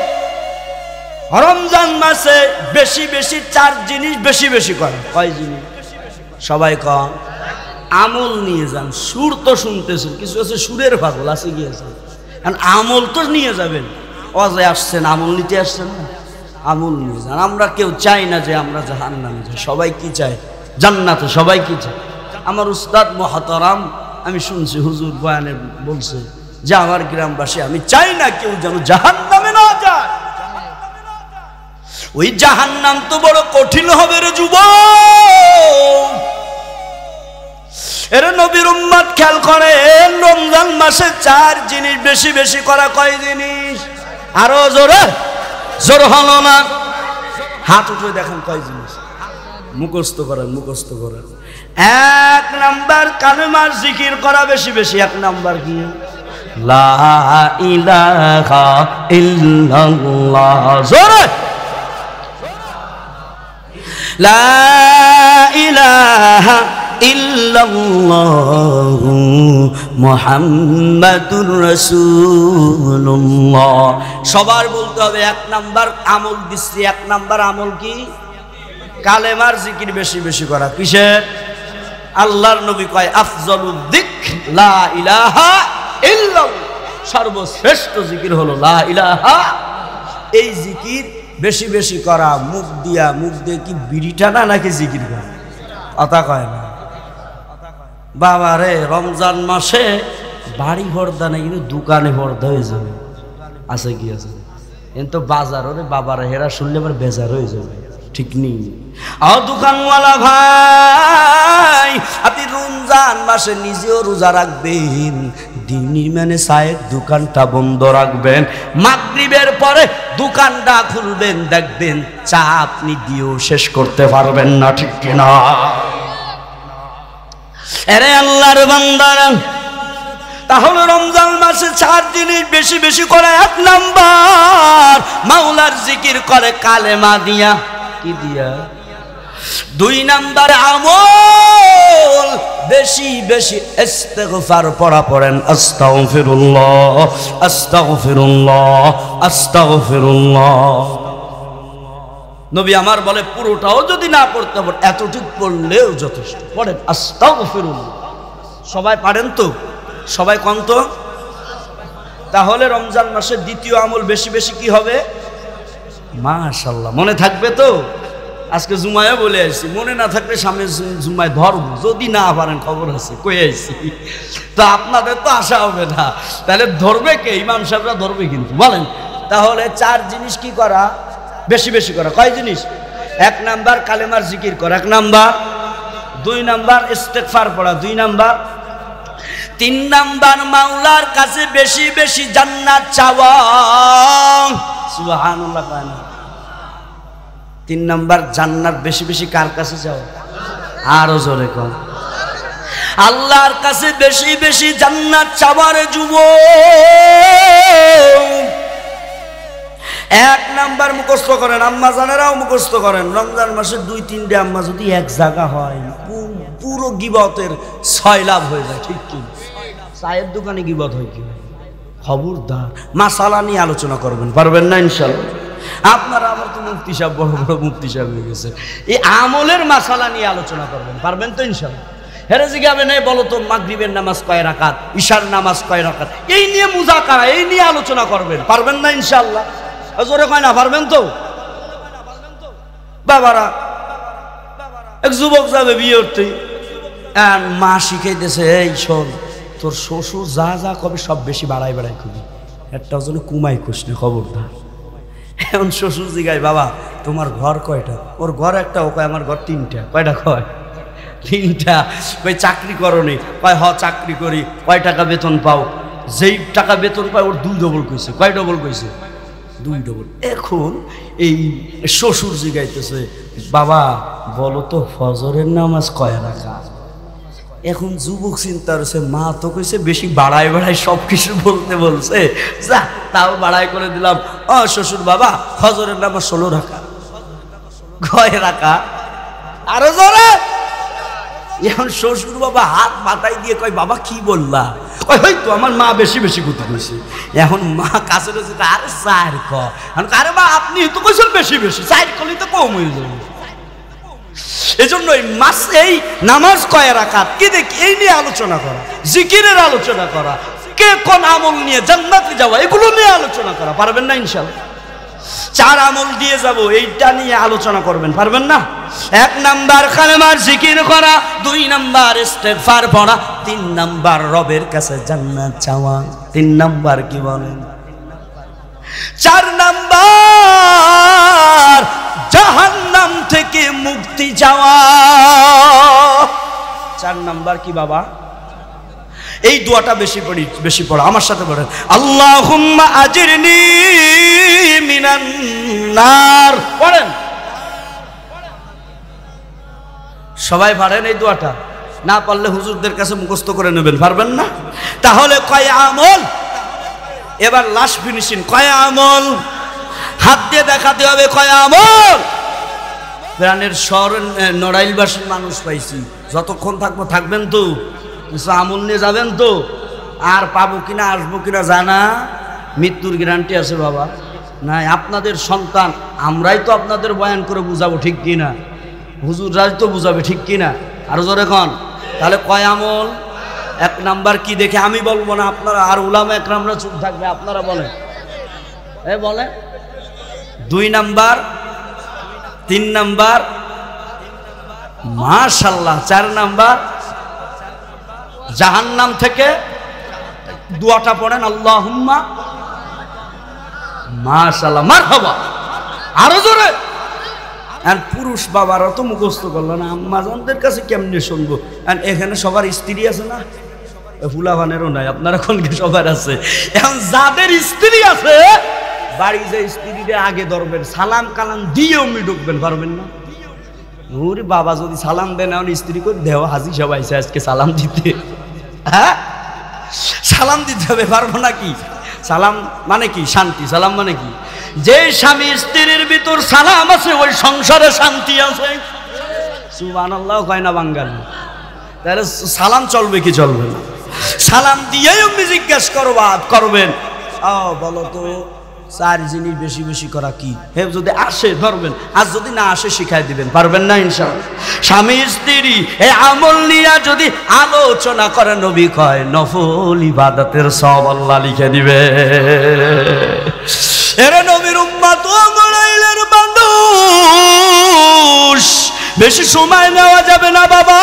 রমজান মাসে বেশি বেশি চার জিনিস বেশি বেশি করে। কয় জিনিস? সবাই কম। আমল নিয়ে যান। সুর তো শুনতেছেন, কিছু আছে সুরের পাগল আছে গিয়েছেন, কারণ আমল তো নিয়ে যাবেন। অজয় আসছেন, আমল নিতে আসছেন না, আমল নিয়ে যান। আমরা কেউ চাই না যে আমরা জাহান্নামে যাই, সবাই কি চায়? জান্নাতে। সবাই কি চায়? আমার উস্তাদ মুহতারাম আমি শুনছি হুজুর বয়ানে বলছে যে আমার গ্রামবাসী আমি চাই না কেউ যেন জাহান্নামে না যায়। ওই জাহান্নাম তো বড় কঠিন হবে রে যুবক। এর নবীর উম্মত খেয়াল করেন, রমজান মাসে চার জিনিস বেশি বেশি করা। কয় জিনিস? আরো জোরে, জোর হলো না। হাত উঠে দেখেন কয় জিনিস। মুখস্থ করেন, মুখস্থ করেন। এক নাম্বার কালেমার জিকির করা বেশি বেশি। এক নাম্বার কি? লা ইলাহা ইল্লাল্লাহ। জোরে লা ইলাহা ইল্লাল্লাহু মুহাম্মাদুর রাসূলুল্লাহ। সবার বলতে হবে। এক নাম্বার আমল দিচ্ছি। এক নাম্বার আমল কি? কালেমার জিকির বেশি বেশি করা। কিসের? আল্লাহর নবী কয় আফজালুদ যিকর লা ইলাহা ইল্লাল্লাহ। সর্বশ্রেষ্ঠ জিকির হলো লা ইলাহা। এই জিকির বেশি বেশি করা। মুখ দিয়া, মুখ দিয়ে কি বিড়ি টানা নাকি জিকির করা? কথা কয় না বাবা রে। রমজান মাসে বাড়ি ভর্দা নেই, কিন্তু দোকানে ভর্দা হয়ে যাবে। আছে কি আছে? কিন্তু বাজার ওরে বাবারা হেরা শুনলে আবার বেজার হয়ে যাবে। ঠিক নেই? দোকানওয়ালা ভাই, আপনি রমজান মাসে নিজেও রোজা রাখবেন, দিনের মানে চায়ের দোকানটা বন্ধ রাখবেন। মাগরিবের পরে দোকানটা খুলবেন, দেখবেন চা আপনি দিয়েও শেষ করতে পারবেন না। ঠিক কিনা? আরে আল্লাহর বান্দারা, তাহলে রমজান মাসে চার জিনিস বেশি বেশি করে। এক নাম্বার মাওলার জিকির করে কালেমা দিয়া। কি দিয়া? দুই নাম্বার আমল বেশি বেশি ইস্তিগফার পড়া পড়েন। আস্তাগফিরুল্লাহ আস্তাগফিরুল্লাহ আস্তাগফিরুল্লাহ। নবী আমার বলে পুরোটাও যদি না পড়তে পারেন এতটুকু পড়লেও যথেষ্ট। পড়েন আস্তাগফিরুল্লাহ। সবাই পারেন তো? সবাই কোন তো? তাহলে রমজান মাসে দ্বিতীয় আমল বেশি বেশি কি হবে? মাশাআল্লাহ। মনে থাকবে তো? আজকে জুমায় বলে আসছি, মনে না থাকলে সামনে জুমায় ধরব। যদি না পারেন খবর আছে, কই আইছি তো আপনাদের তো আশা হবে না। তাহলে ধরবে কে? ইমাম সাহেবরা ধরবে কিন্তু। বলেন তাহলে চার জিনিস কি করা? বেশি বেশি করা। কয় জিনিস? এক নাম্বার কালেমার জিকির করা। এক নাম্বার। দুই নাম্বার ইস্তেগফার পড়া। দুই নাম্বার। তিন নাম্বার মাওলার কাছে বেশি বেশি জান্নাত চাওয়া। সুবহানাল্লাহ। কয় না? তিন নাম্বার জান্নাত বেশি বেশি কার কাছে চাও? আরো জোরে কর। আল্লাহর কাছে বেশি বেশি জান্নাত চাওয়ার যুবক। এক নাম্বার মুখস্থ করেন। আম্মা জানেরাও মুখস্থ করেন। রমজান মাসে দুই তিনটে আম্মা যদি এক জায়গা হয়, পুরো গিবতের 6 লাভ হয়ে যায়। ঠিক কি? চায়ের দোকানে গিবত হয় কি? খবরদার। মাসালা নিয়ে আলোচনা করবেন, পারবেন না ইনশাআল্লাহ। আপনারা আবার তো মুফতি সাহেব, বড় বড় মুফতি সাহেব হয়ে গেছে। এই আমলের মাসালা নিয়ে আলোচনা করবেন, পারবেন তো ইনশাআল্লাহ। হেরে জিগাবেন এই বলো তো মাগরিবের নামাজ কয় রাকাত, ঈশার নামাজ কয় রাকাত, এই নিয়ে মুযাকারা, এই নিয়ে আলোচনা করবেন, পারবেন না ইনশাআল্লাহ। জোরে কয় না? পারবেন তো? বাবারা, এক যুবক যাবে বিয়ে করতে, মা শিখাইতেছে এই শোন, তোর শ্বশুর যা যা কবে সব বেশি বাড়াই বাড়াই করবি, একটা জন্য কুমাই খুশ না, খবরদার। এখন শ্বশুর জিগায় বাবা তোমার ঘর কয়টা? ওর ঘর একটা। ও কয় আমার ঘর 3টা। কয়টা? কয় 3টা। কই চাকরি করো নি? কয় হ চাকরি করি। কয় টাকা বেতন পাও? যেই টাকা বেতন পায় ওর 2 ডবল কইছে। কয় ডবল কইছে? 2 ডবল। এখন এই শ্বশুর জিগাইতেছে বাবা বলো তো ফজরের নামাজ কয় রাকাত? এখন যুবক চিন্তা করছে, মা তো কইছে বেশি বাড়ায় বাড়ায় সব কিছু বলতে বলছে, যা তাও বাড়াই করে দিলাম। ও শ্বশুর বাবা, ফজরের নামাজ 16 রাকাত, কয় রাকাত? আরো জোরে। এখন শ্বশুর বাবা হাত মাথায় দিয়ে কয়, বাবা কি বললা? কয় হয়তো আমার মা বেশি বেশি কথা কইছে। এখন মা কাছে রয়েছে, আরে 4 ক। আরে মা আপনি তো কইছেন বেশি বেশি, 4 কলি তো কম হয়ে যাবে। এজন্য এই নামাজ কয় রাকাত কি দেখি এই নিয়ে আলোচনা করা, জিকিরের আলোচনা করা, কে কোন আমল নিয়ে জান্নাতে যাওয়া, এগুলো নিয়ে আলোচনা করা। পারবেন না ইনশাআল্লাহ? 4 আমল দিয়ে যাব, এইটা নিয়ে আলোচনা করবেন, পারবেন না? 1 নাম্বার কালেমার জিকির করা, 2 নাম্বার ইস্তেগফার পড়া, 3 নাম্বার রবের কাছে জান্নাত চাওয়া। 3 নাম্বার কি বলেন? 4 নাম্বার জাহান্নাম থেকে মুক্তি চাওয়া। 4 নাম্বার কি বাবা? এই দোয়াটা বেশি পড়া, আমার সাথে পড়েন, আল্লাহুম্মা আজিরনি মিনান নার। পড়েন সবাই, পারেন এই দোয়াটা? না পারলে হুজুরদের কাছে মুখস্থ করে নেবেন, পারবেন না? তাহলে কয় আমল? এবার লাস্ট ফিনিশিং, কয় আমল? হাত দিয়ে দেখাতে হবে কয় আমল। প্রাণের শহর নড়াইলবাসীর মানুষ পাইছি, যতক্ষণ থাকবো থাকবেন তো, কিছু আমল নিয়ে যাবেন তো। আর পাবো কিনা আসবো কিনা জানা, মৃত্যুর গ্যারান্টি আছে বাবা? নাই। আপনাদের সন্তান, আমরাই তো আপনাদের বয়ান করে বুঝাবো, ঠিক কিনা? হুজুররাই তো বুঝাবে, ঠিক কিনা? আরো জোরে কন। তাহলে কয় আমল? 1 নাম্বার কি দেখে আমি বলবো না, আপনারা আর উলামা একরামরা চুপ থাকবে, আপনারা বলেন, বলেন। 2 নাম্বার, 3 নাম্বার, মাশাআল্লাহ। 4 নাম্বার জাহান্নাম থেকে দোয়াটা পড়েন, আল্লাহুম্মা, মাশাআল্লাহ, মারহাবা। আরো জোরে। আর পুরুষ বাবারা তো মুখস্থ করলো না, আম্মাজানদের কাছে কেমনে শুনবো? আর এখানে সবার স্ত্রী আছে না? ফুলাভানেরও নাই, আপনারা কোনকে সবার আছে। এখন যাদের স্ত্রী আছে, বাড়ি যে স্ত্রীদের আগে ধরবেন, সালাম কালাম দিয়ে অমনি ঢুকবেন, পারবেন না? ওরে বাবা, যদি সালাম দেন, এখন স্ত্রী করে দেহ হাজি সবাই আজকে সালাম দিতে, হ্যাঁ সালাম দিতে হবে, পারবো নাকি? সালাম মানে কি? শান্তি। সালাম মানে কি? যে স্বামী স্ত্রীর ভিতর সালাম আছে, ওই সংসারে শান্তি আছে। সুবহানাল্লাহ কয় না বাঙালি? তাহলে সালাম চলবে কি চলবে না? সালাম দিয়েই অমনি জিজ্ঞেস করবেন, বলো তো 4 জিনিস বেশি বেশি করা কি? হে যদি আসে ধরবেন, আর যদি না আসে শিখাই দিবেন, পারবেন না ইনশাআল্লাহ? স্বামী স্ত্রী এই আমল নিয়ে যদি আলোচনা করে, নবী কয় নফল ইবাদতের সব আল্লাহ লিখে দিবে। এরা নবীর উম্মত, নড়াইলের মানুষ, বেশি সময় নেওয়া যাবে না বাবা,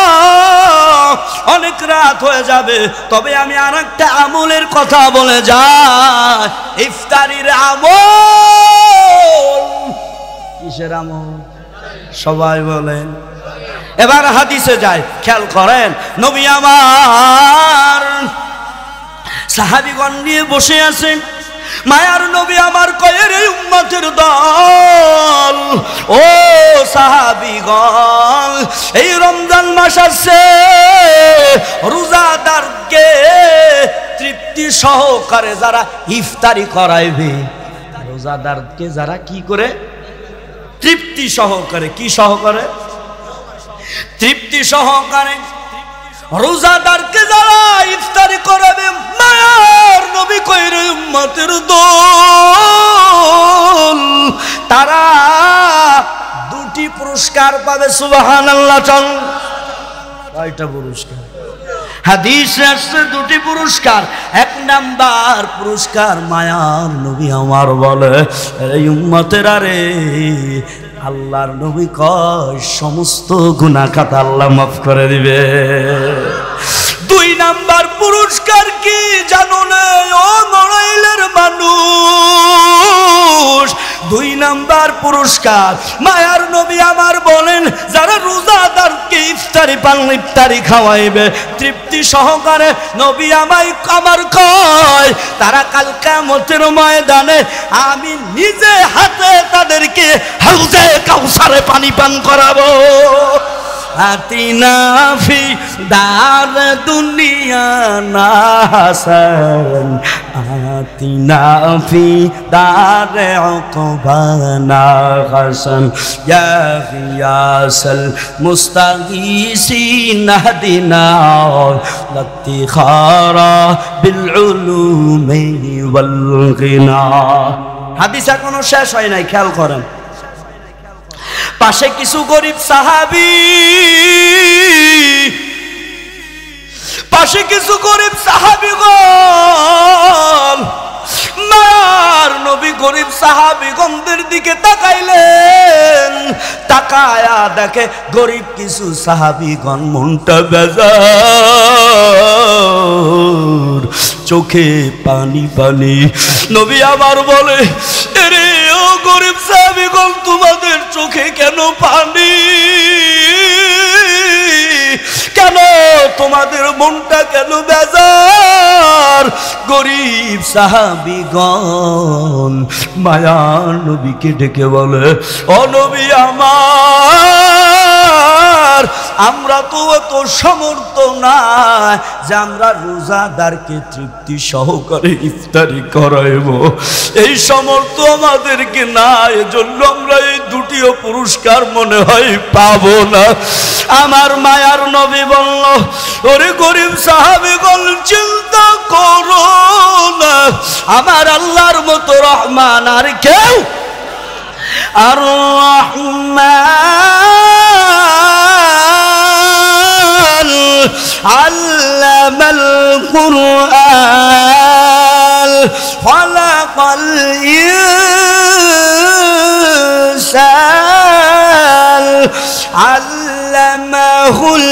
অনেক রাত হয়ে যাবে। তবে আমি আর একটা আমলের কথা বলে যাই, ইফতারির আমল। কিসের আমল? সবাই বলেন। এবার হাদিসে যায়, খেয়াল করেন, নবী আমার সাহাবীগণ নিয়ে বসে আছেন। মায়ার নবী আমার কয়ের এই উম্মতের দল, ও সাহাবীগণ, এই রমজান মাস আসছে, রোজাদারকে তৃপ্তি সহকারে যারা ইফতারি করাইবে, রোজাদারকে যারা কি করে? তৃপ্তি সহকারে। কি সহকারে? তৃপ্তি সহকারে রোজাদারকে যারা ইফতারি করাবে, মায়ার নবী কইর উম্মতের দল, তারা 2টি পুরস্কার পাবে। সুবহানাল্লাহ। চল, কয়টা পুরস্কার? হাদিসে আসছে 2টি পুরস্কার। 1 নাম্বার পুরস্কার, মায়ার নবী আমার বলে, এই উম্মতের আরে আল্লাহর নবী কয় সমস্ত গুনাহ খাতা আল্লাহ মাফ করে দিবে। 2 নাম্বার পুরস্কার কি জানো না ও নড়াইলের মানুষ? 2 নাম্বার পুরস্কার, মায়ার নবী আমার বলেন, যারা রোজাদারকে ইফতারি খাওয়াইবে তৃপ্তি সহকারে, নবী আমার কয়, তারা কাল কিয়ামতের ময়দানে আমি নিজে হাতে তাদেরকে হাউজে কাউসারে পানি পান করাবো। আতিনা ফি দার দুনিয়া না হাসান আতিনা ফি দার উকবা না হাসান ইয়া গিয়াসাল মুস্তাগীসিন হাদিনা লাতিখারা বিল উলুমি ওয়াল গিনা। হাদিস এখনো শেষ হয় নাই, খেয়াল করেন। পাশে কিছু গরিব সাহাবী, পাশে কিছু গরিব সাহাবীগণ, মায়ার নবী গরিব সাহাবীগণদের দিকে তাকাইলেন। তাকায়া দেখে গরিব কিছু সাহাবীগণ মনটা বেজার, চোখে পানি পানি। নবী আবার বলে, এরে ও গরিব সাহাবীগণ, তোমাদের চোখে কেন পানি? কেন তোমাদের মনটা কেন বেজার? গরিব সাহাবীগণ মায়ার নবীকে ডেকে বলে, ও নবী আমার, আমরা তো অত সমর্থ না যে আমরা রোজাদারকে তৃপ্তি সহকারে ইফতারি করাইব। এই সমর্থ আমাদেরকে না, এজন্য আমরা এই দুটিও পুরস্কার মনে হয় পাবো না। আমার মায়ার নবী বলল, ওরে গরিব সাহাবীগণ, চিন্তা করো না, আমার আল্লাহর মতো রহমান আর কেউ। আর রহমান আল্লামাল কুরআন খালাকাল ইনসান আল্লামাহুল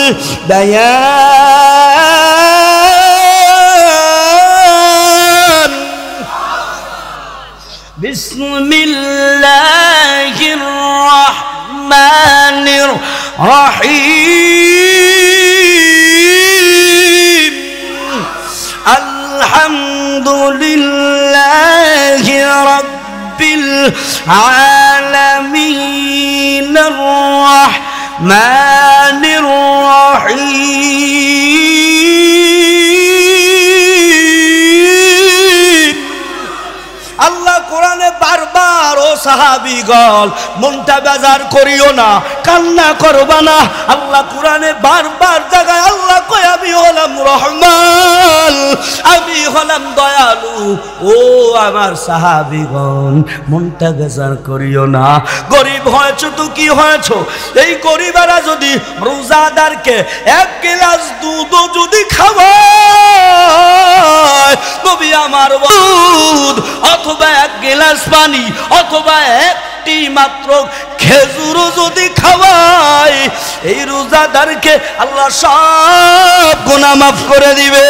বায়ান। বিসমিল্লাহির রহমানির রহিম। আলহামদুলিল্লাহি রাব্বিল আলামিন আর রহমানির রহিম। আল্লাহ কোরআনে বারবার, ও সাহাবীগণ মনটা বেজার করিও না, কান্না করবা না। আল্লাহ কোরআনে বারবার জায়গায় আল্লাহ কয়, আমি হলাম রহমান, আমি হলাম দয়ালু। ও আমার সাহাবীগণ, মনটা বেজার করিও না। গরিব হয়েছ তো কি হয়েছ? এই গরিবেরা যদি রোজাদারকে এক গ্লাস দুধ যদি খাওয়ায়, নবী আমার দুধ অথবা এক গ্লাস পানি অথবা একটি মাত্র খেজুরও যদি খাওয়ায়, এই রোজাদারকে আল্লাহ সব গুনাহ মাফ করে দিবে।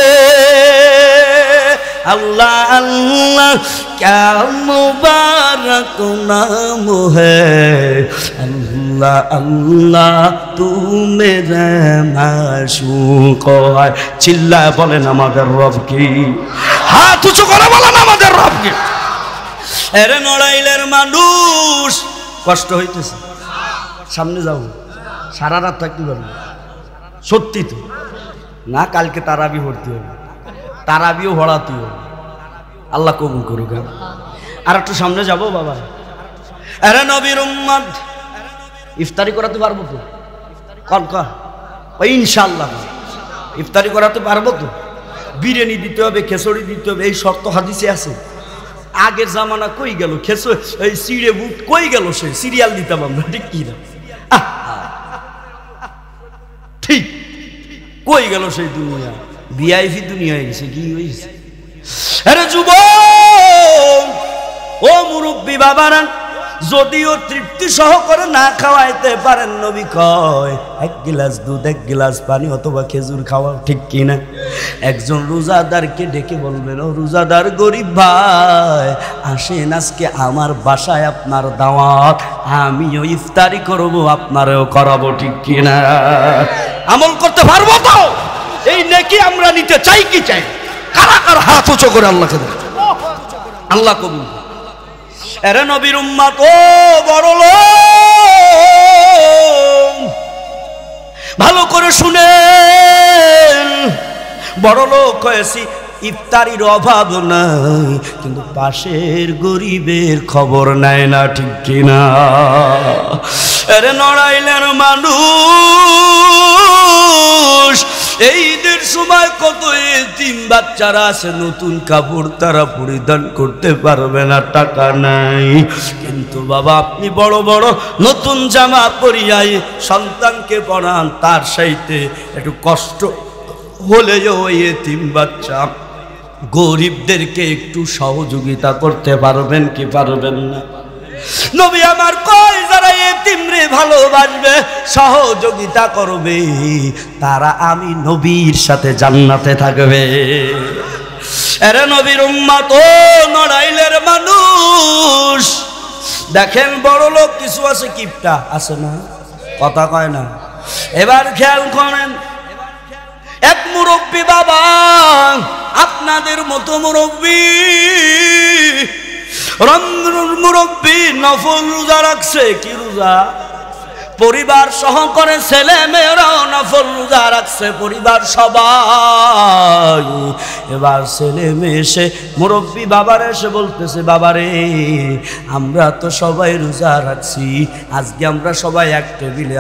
अल्लाह अल्लाह क्या मुबारक नाम है, अल्लाह अल्लाह तू मेरे माशूक है। चिल्लाए बोलेन आमादेर रब की, हाथ उঁচু করে বলেন আমাদের রব কি। এরে নড়াইলের মানুষ কষ্ট হইতেছে, সামনে যাও, সারা রাত থাকতে পারবো? সত্যি তো না, কালকে তারাবি ভর্তি হবে, তারাবিও ভরাতে হবে। আল্লাহ কবুল করুক। আর একটু সামনে যাবো বাবা। আরে নবীর উম্মত, ইফতারি করাতে পারবো তো? কন কন ওই ইনশাআল্লাহ ইফতারি করাতে পারবো তো? বিরিয়ানি দিতে হবে, খেচড়ি দিতে হবে, এই শর্ত হাদিসে আছে। আগের জামানা কই গেল? এই সিঁড়ে বুট কই গেল? সে সিরিয়াল দিতাম আমরা, ঠিক কি না? ঠিক কই গেল সেই দুনিয়া? ভিআইপি দুনিয়া হয়ে গেছে। কি হয়েছে? আরে যুবক, ও মুরব্বী বাবারা, যদিও তৃপ্তি সহকারে না খাওয়াইতে পারেন, নবী কয় এক গ্লাস দুধ, এক গ্লাস পানি অথবা খেজুর খাওয়া, ঠিক কিনা? একজন রোজাদারকে ডেকে বলবেন, ও রোজাদার গরিব ভাই, আসেন আজকে আমার বাসায় আপনার দাওয়াত, আমিও ইফতারি করব, আপনারও করাবো, ঠিক কিনা? আমল করতে পারবো তো? এই নেকি আমরা নিতে চাই কি চাই? কারা কারা হাত উঁচু করে আল্লাহকে দেয়? আল্লাহ কবুল। এরে নবীর উম্মত, ও বড় লোক, ভালো করে শুনেন, বড় লোক হয়েছি, ইফতারির অভাব নাই, কিন্তু পাশের গরিবের খবর নেয় না, ঠিক কিনা? আরে নড়াইলের মানুষ এই ঈদের সময় কত এতিম বাচ্চারা আছে, নতুন কাপড় তারা পরিধান করতে পারবে না, টাকা নাই। কিন্তু বাবা আপনি বড় বড় নতুন জামা পরিয়াই সন্তানকে পরান, তার সাথে একটু কষ্ট হলেও ওই এতিম বাচ্চা গরিবদেরকে একটু সহযোগিতা করতে পারবেন কি পারবেন না? নবী আমার কয় যারা এতিমরে ভালোবাসবে, সহযোগিতা করবে, তারা আমি নবীর সাথে জান্নাতে থাকবে। আরে নবীর উম্মত ও নড়াইলের মানুষ, দেখেন বড় লোক কিছু আছে, কিপটা আছে না, কথা কয় না। এবার খেয়াল করেন, এক মুরব্বী বাবা, আপনাদের মতো মুরব্বী, মুরব্বী নফল রোজা রাখছে। কি রোজা? পরিবার সহকারে ছেলে মেয়েরাও নফল রোজা রাখছে, পরিবার সবাই। এবার ছেলে মেয়ে এসে মুরব্বী বাবার এসে বলতেছে, বাবারে আমরা তো সবাই রোজা রাখছি, আজকে আমরা সবাই এক টেবিলে,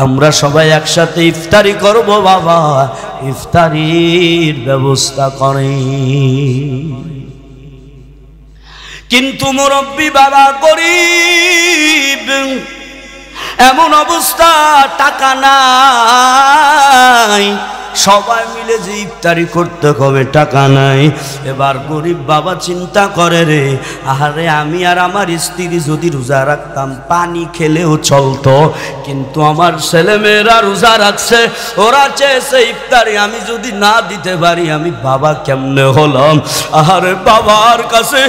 আমরা সবাই একসাথে ইফতারি করব, বাবা ইফতারির ব্যবস্থা করে। কিন্তু মুরব্বী বাবা গরিব, এমন অবস্থা টাকা নাই, সবাই মিলে যে ইফতারি করতে হবে টাকা নাই। এবার গরিব বাবা চিন্তা করে, রে আহারে আমি আর আমার স্ত্রী যদি রোজা রাখতাম পানি খেলেও চলতো, কিন্তু আমার ছেলে মেয়েরা রোজা রাখছে, ওরা চেয়েছে ইফতারি, আমি যদি না দিতে পারি আমি বাবা কেমনে হলাম? আহারে বাবার কাছে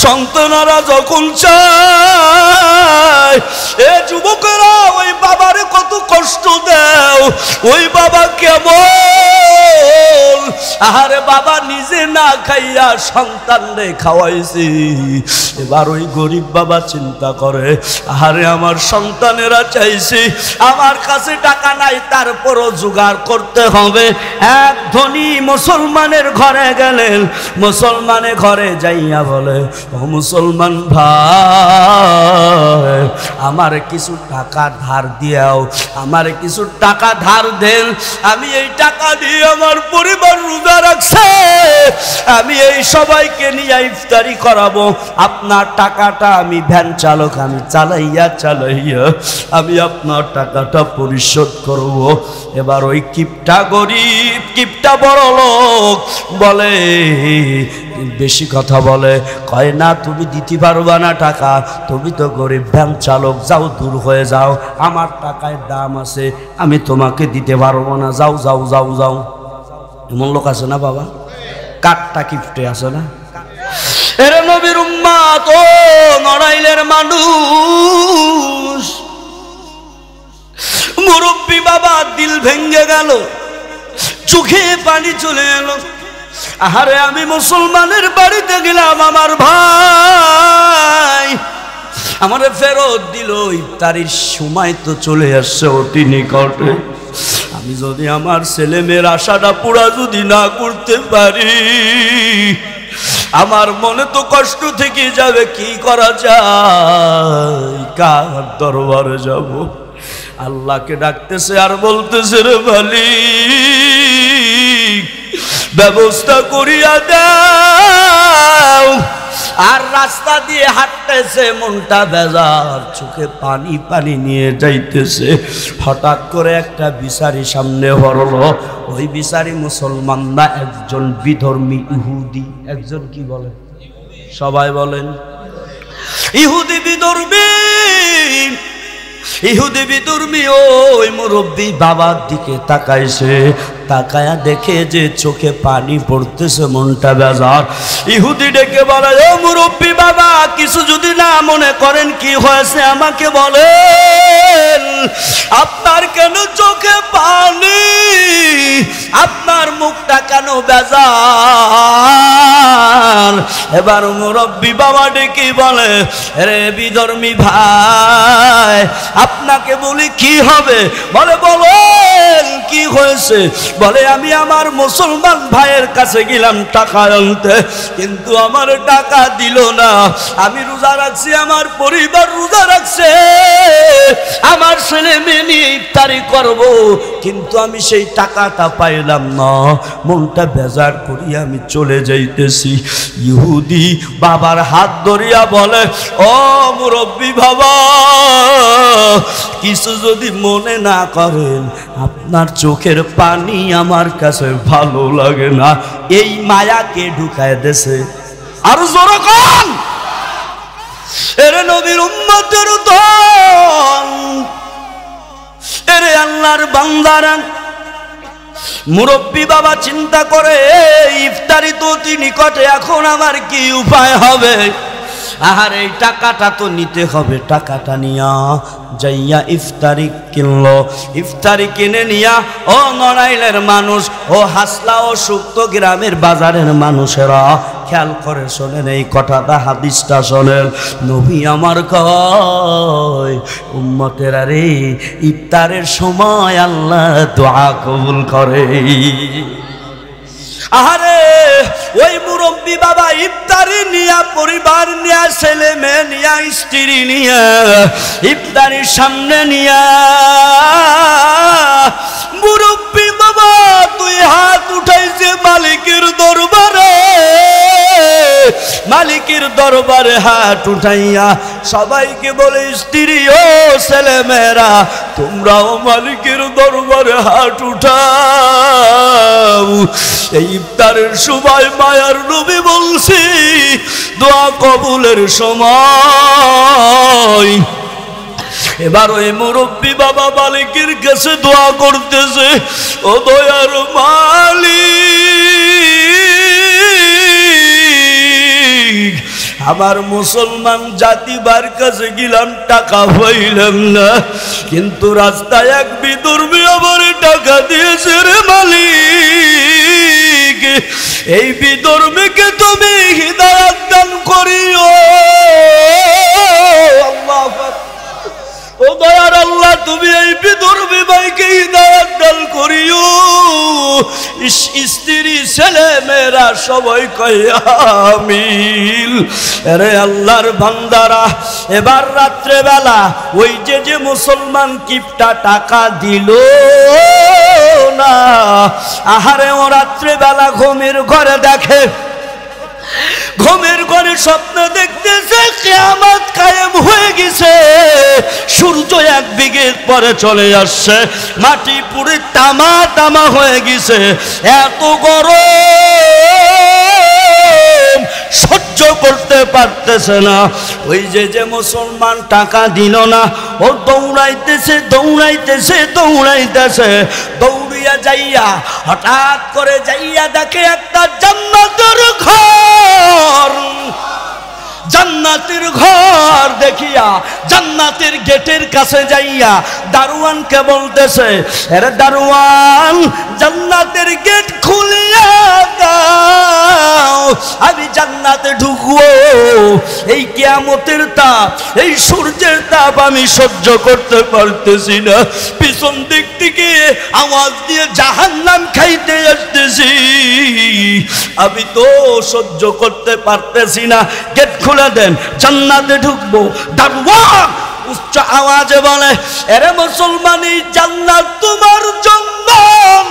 সন্তানরা যখন চায়, এ যুবকেরা ওই বাবারে কত কষ্ট দেও, ওই বাবা কেমন? আহারে বাবা নিজে না খাইয়া সন্তানরে খাওয়াইছি। এবার ওই গরিব বাবা চিন্তা করে, আহারে আমার সন্তানেরা চাইছে, আমার কাছে টাকা নাই, তারপরও জোগাড় করতে হবে। এক ধনী মুসলমানের ঘরে গেলেন, মুসলমানের ঘরে যাইয়া বলে, ও মুসলমান ভাই, আমার কিছু টাকা ধার দিয়াও, আমার কিছু টাকা ধার দেন, আমি এই টাকা দিয়ে আমার পরিবার রোজা রাখছে, আমি এই সবাইকে নিয়ে ইফতারি করাবো, আপনার টাকাটা আমি ভ্যান চালক, আমি চালাইয়া আমি আপনার টাকাটা পরিশোধ করব। এবার ওই কিপটা গরিব, কিপটা বড় লোক বলে, বেশি কথা বলে, কয় না তুমি দিতে পারবা না টাকা, তুমি তো গরিব ভ্যান চালক, যাও দূর হয়ে যাও, আমার টাকায় দাম আছে, আমি তোমাকে দিতে পারবো না, যাও যাও যাও যাও। এমন লোক আছে না বাবা? কাঠটা কিপটে আছে না? এরে নবীর উম্মত ও নড়াইলের মানুষ, মুরব্বী বাবা দিল ভেঙ্গে গেল, চোখে পানি চলে এলো। আহারে আমি মুসলমানের বাড়িতে গেলাম, আমার ভাই আমারে ফেরত দিল, ইফতারির সময় তো চলে আসছে অতি নিকটে, আমি যদি আমার ছেলে মেয়ের আশাটা পুরা যদি না করতে পারি, আমার মনে তো কষ্ট থেকে যাবে, কি করা যায়, কার দরবারে যাব? আল্লাহকে ডাকতেছে আর বলতেছে, রে মালিক ব্যবস্থা করিয়া দাও। আর রাস্তা দিয়ে হাঁটতেছে, মনটা বেজার, চোখে পানি পানি নিয়ে যাইতেছে। হঠাৎ করে একটা বিচারি সামনে হলো, ওই বিচারি মুসলমান না, একজন বিধর্মী ইহুদি। একজন কি বলে? সবাই বলেন ইহুদি বিধর্মী। ইহুদি বিধর্মী ওই মুরব্বী বাবার দিকে তাকাইছে, তাকায়া দেখে যে চোখে পানি পড়তেছে, মনটা বেজার। ইহুদি ডেকে বলে, ও মুরব্বী বাবা, কিছু যদি না মনে করেন, কি হয়েছে আমাকে বলেন, আপনার কেন চোখে পানি, আপনার মুখটা কেন বেজার? আমার। এবার মুরব্বী বাবা ডেকে বলে, রে বিধর্মী ভাই, আপনাকে বলি কি হবে? বলে, বলেন কি হয়েছে? বলে, আমি আমার মুসলমান ভাইয়ের কাছে গেলাম টাকা আনতে, কিন্তু আমার টাকা দিল না। আমি রোজা রাখছি, আমার পরিবার রোজা রাখছে, আমার ছেলে মেয়ে নিয়ে ইফতারি করব, কিন্তু আমি সেই টাকাটা পাইলাম না। মনটা বেজার করি আমি চলে যাইতেছি। ইহুদি বাবার হাত ধরিয়া বলে, ও মুরব্বী বাবা, কিছু যদি মনে না করেন, আপনার চোখের পানি আমার কাছে ভালো লাগে না। এই মায়াকে ঢুকায় দেছে। আর জোরে কোন, এরে নবীর উম্মতের দল, এরে আল্লাহর বান্দারা। মুরব্বী বাবা চিন্তা করে, ইফতারি তো অতি নিকটে, এখন আমার কি উপায় হবে? আর এই টাকাটা তো নিতে হবে। টাকাটা নিয়া যাইয়া ইফতারি কিনলো। ইফতারি কিনে নিয়া ও নড়াইলের মানুষ, ও হাসলা ও সুক্ত গ্রামের বাজারের মানুষেরা খেয়াল করে শোনেন, এই কথাটা, হাদিসটা শোনেন। নবী আমার কয়, উম্মতেরা রে, ইফতারের সময় আল্লাহ দোয়া কবুল করে। আরে ওই মুরব্বী বাবা ইফতারি নিয়া, পরিবার নিয়া, ছেলে মেয়ে নিয়া, স্ত্রী নিয়া, ইফতারির সামনে নিয়া, মুরব্বী বাবা তুই হাত উঠাইছে মালিকের দরবারে। মালিকের দরবারে হাত উঠাইয়া সবাইকে বলে, স্ত্রী ও ছেলে মেয়েরা, তোমরাও মালিকের দরবারে হাত উঠাও। এই ইফতারের সময় মায়ার নবী বলছি, দোয়া কবুলের সময়। এবার ওই মুরব্বী বাবা মালিকের কাছে দোয়া করতেছে, ও দয়ার মালিক, আমার মুসলমান জাতিবার কাছে গেলাম, টাকা পাইলাম না, কিন্তু রাস্তায় এক বিধর্মী আমার টাকা দিয়েছে রে মালিক। এই বিধর্মীকে তুমি হিদায়াত দান করিও। ও দয়ার আল্লাহ, তুমি এই বিধর্মী ভাইকে হিদায়াত দান করিও। স্ত্রী ছেলে মেয়েরা সবাই কয় আমিন। আরে আল্লাহর বান্দারা, এবার রাত্রে বেলা ওই যে মুসলমান কিপটা টাকা দিল না, আহারে ও রাত্রে বেলা ঘুমের ঘরে দেখে, ঘুমের ঘরে স্বপ্ন দেখতেছে কিয়ামত কায়েম হয়ে গেছে। সূর্য এক বিঘের পরে চলে আসছে, মাটি পুরো তামা তামা হয়ে গেছে, এত গরম সহ্য করতে পারতেছে না। ওই যে মুসলমান টাকা দিল না, ও দৌড়াইতেছে দৌড়াইতেছে দৌড়াইতেছে, দৌড়িয়া যাইয়া হঠাৎ করে যাইয়া দেখে একটা জান্নাতের ঘর। জান্নাতের ঘর দেখিয়া জান্নাতের গেটের কাছে যাইয়া দারোয়ানকে বলতেছে, আরে দারোয়ান, জান্নাতের গেট খুলিয়া দাও, আমি জান্নাতে ঢুকবো। এই কিয়ামতের তাপ, এই সূর্যের তাপ আমি সহ্য করতে পারতেছি না। পিছন দিক থেকে আওয়াজ দিয়ে জাহান্নাম খাইতে আসতেছি, আমি তো সহ্য করতে পারতেছি না, গেট খুলে দেন, জান্নাতে ঢুকবো। দারোয়ান উচ্চ আওয়াজে বলে, আরে মুসলমান, এই জান্নাত তোমার জন্য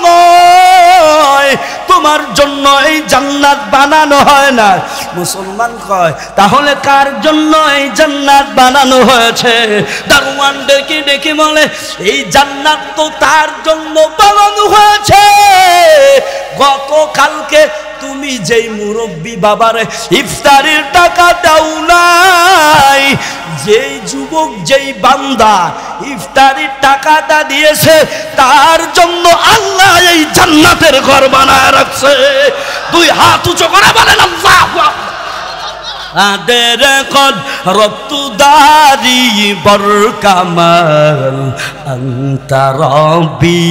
নয়, তোমার জন্য এই জান্নাত বানানো হয় না। মুসলমান কয়, তাহলে কার জন্য এই জান্নাত বানানো হয়েছে? দারোয়ান ডেকে ডেকে বলে, এই জান্নাত তো তার জন্য বানানো হয়েছে, গতকালকে তুমি যেই মুরব্বী বাবারে ইফতারের টাকা দাও নাই, যেই যুবক যেই বান্দা ইফতারের টাকাটা দিয়েছে, তার জন্য আল্লাহ এই জান্নাতের ঘর বানায় রাখছে। দুই হাত উঁচু করে বলেন আল্লাহু আকবার। আদের কদ রতুদারি বর কামাল আনতা রব্বি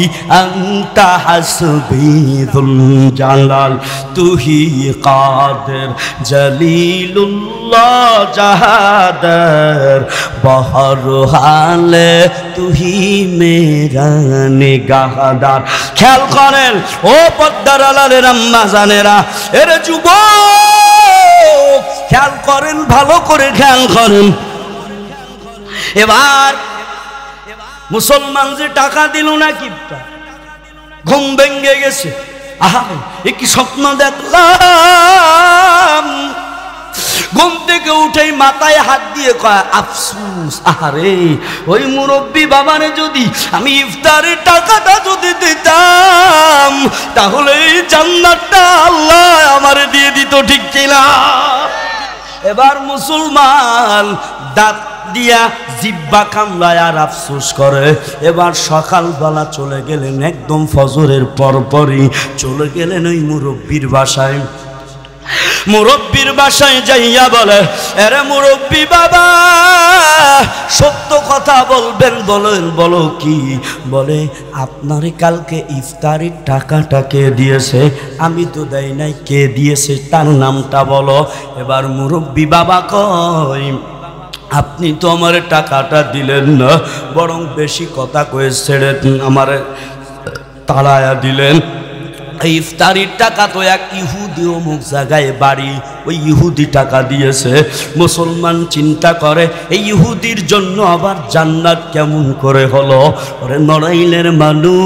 আনতা হাসবি যুল জালাল তুহি কাদের জলিলুল্লাহ জাহাদার বহর হালে তুহি মেরা নিগাহদার। খেয়াল করেন ও পদ্মার আলালের আম্মা জানেরা, এর যুবক খেয়াল করেন, ভালো করে খেয়াল করেন। এবার মুসলমান যে টাকা দিল না কিপটা, ঘুম ভেঙে গেছে, আহা কি স্বপ্ন দেখলাম। ঘুম থেকে উঠেই মাথায় হাত দিয়ে কয় আফসুস, আহারে ওই মুরব্বী বাবারে যদি আমি ইফতারের টাকাটা যদি দিতাম তাহলে এই জান্নাতটা আল্লাহ আমারে দিয়ে দিত, ঠিক কিনা? এবার মুসলমান দাঁত দিয়া জিব্বা কামলায় আর আফসোস করে। এবার সকালবেলা চলে গেলেন, একদম ফজরের পরপরই চলে গেলেন ওই মুরব্বীর বাসায়। মুরব্বীর বাসায় যাইয়া বলে, আরে মুরব্বী বাবা সত্য কথা বলবেন, বলেন। বলো কি? বলে আপনারে কালকে ইফতারির টাকাটা কে দিয়েছে? আমি তো দেই নাই। কে দিয়েছে তার নামটা বলো। এবার মুরব্বী বাবা কয়, আপনি তো আমার টাকাটা দিলেন না, বরং বেশি কথা কয়ে ছেড়ে আমার তাড়ায়া দিলেন। এই ইফতারির টাকা তো এক ইহুদি অমুক জায়গায় বাড়ি, ওই ইহুদি টাকা দিয়েছে। মুসলমান চিন্তা করে এই ইহুদির জন্য আবার জান্নাত কেমন করে হলো? ওরে নড়াইলের মানুষ।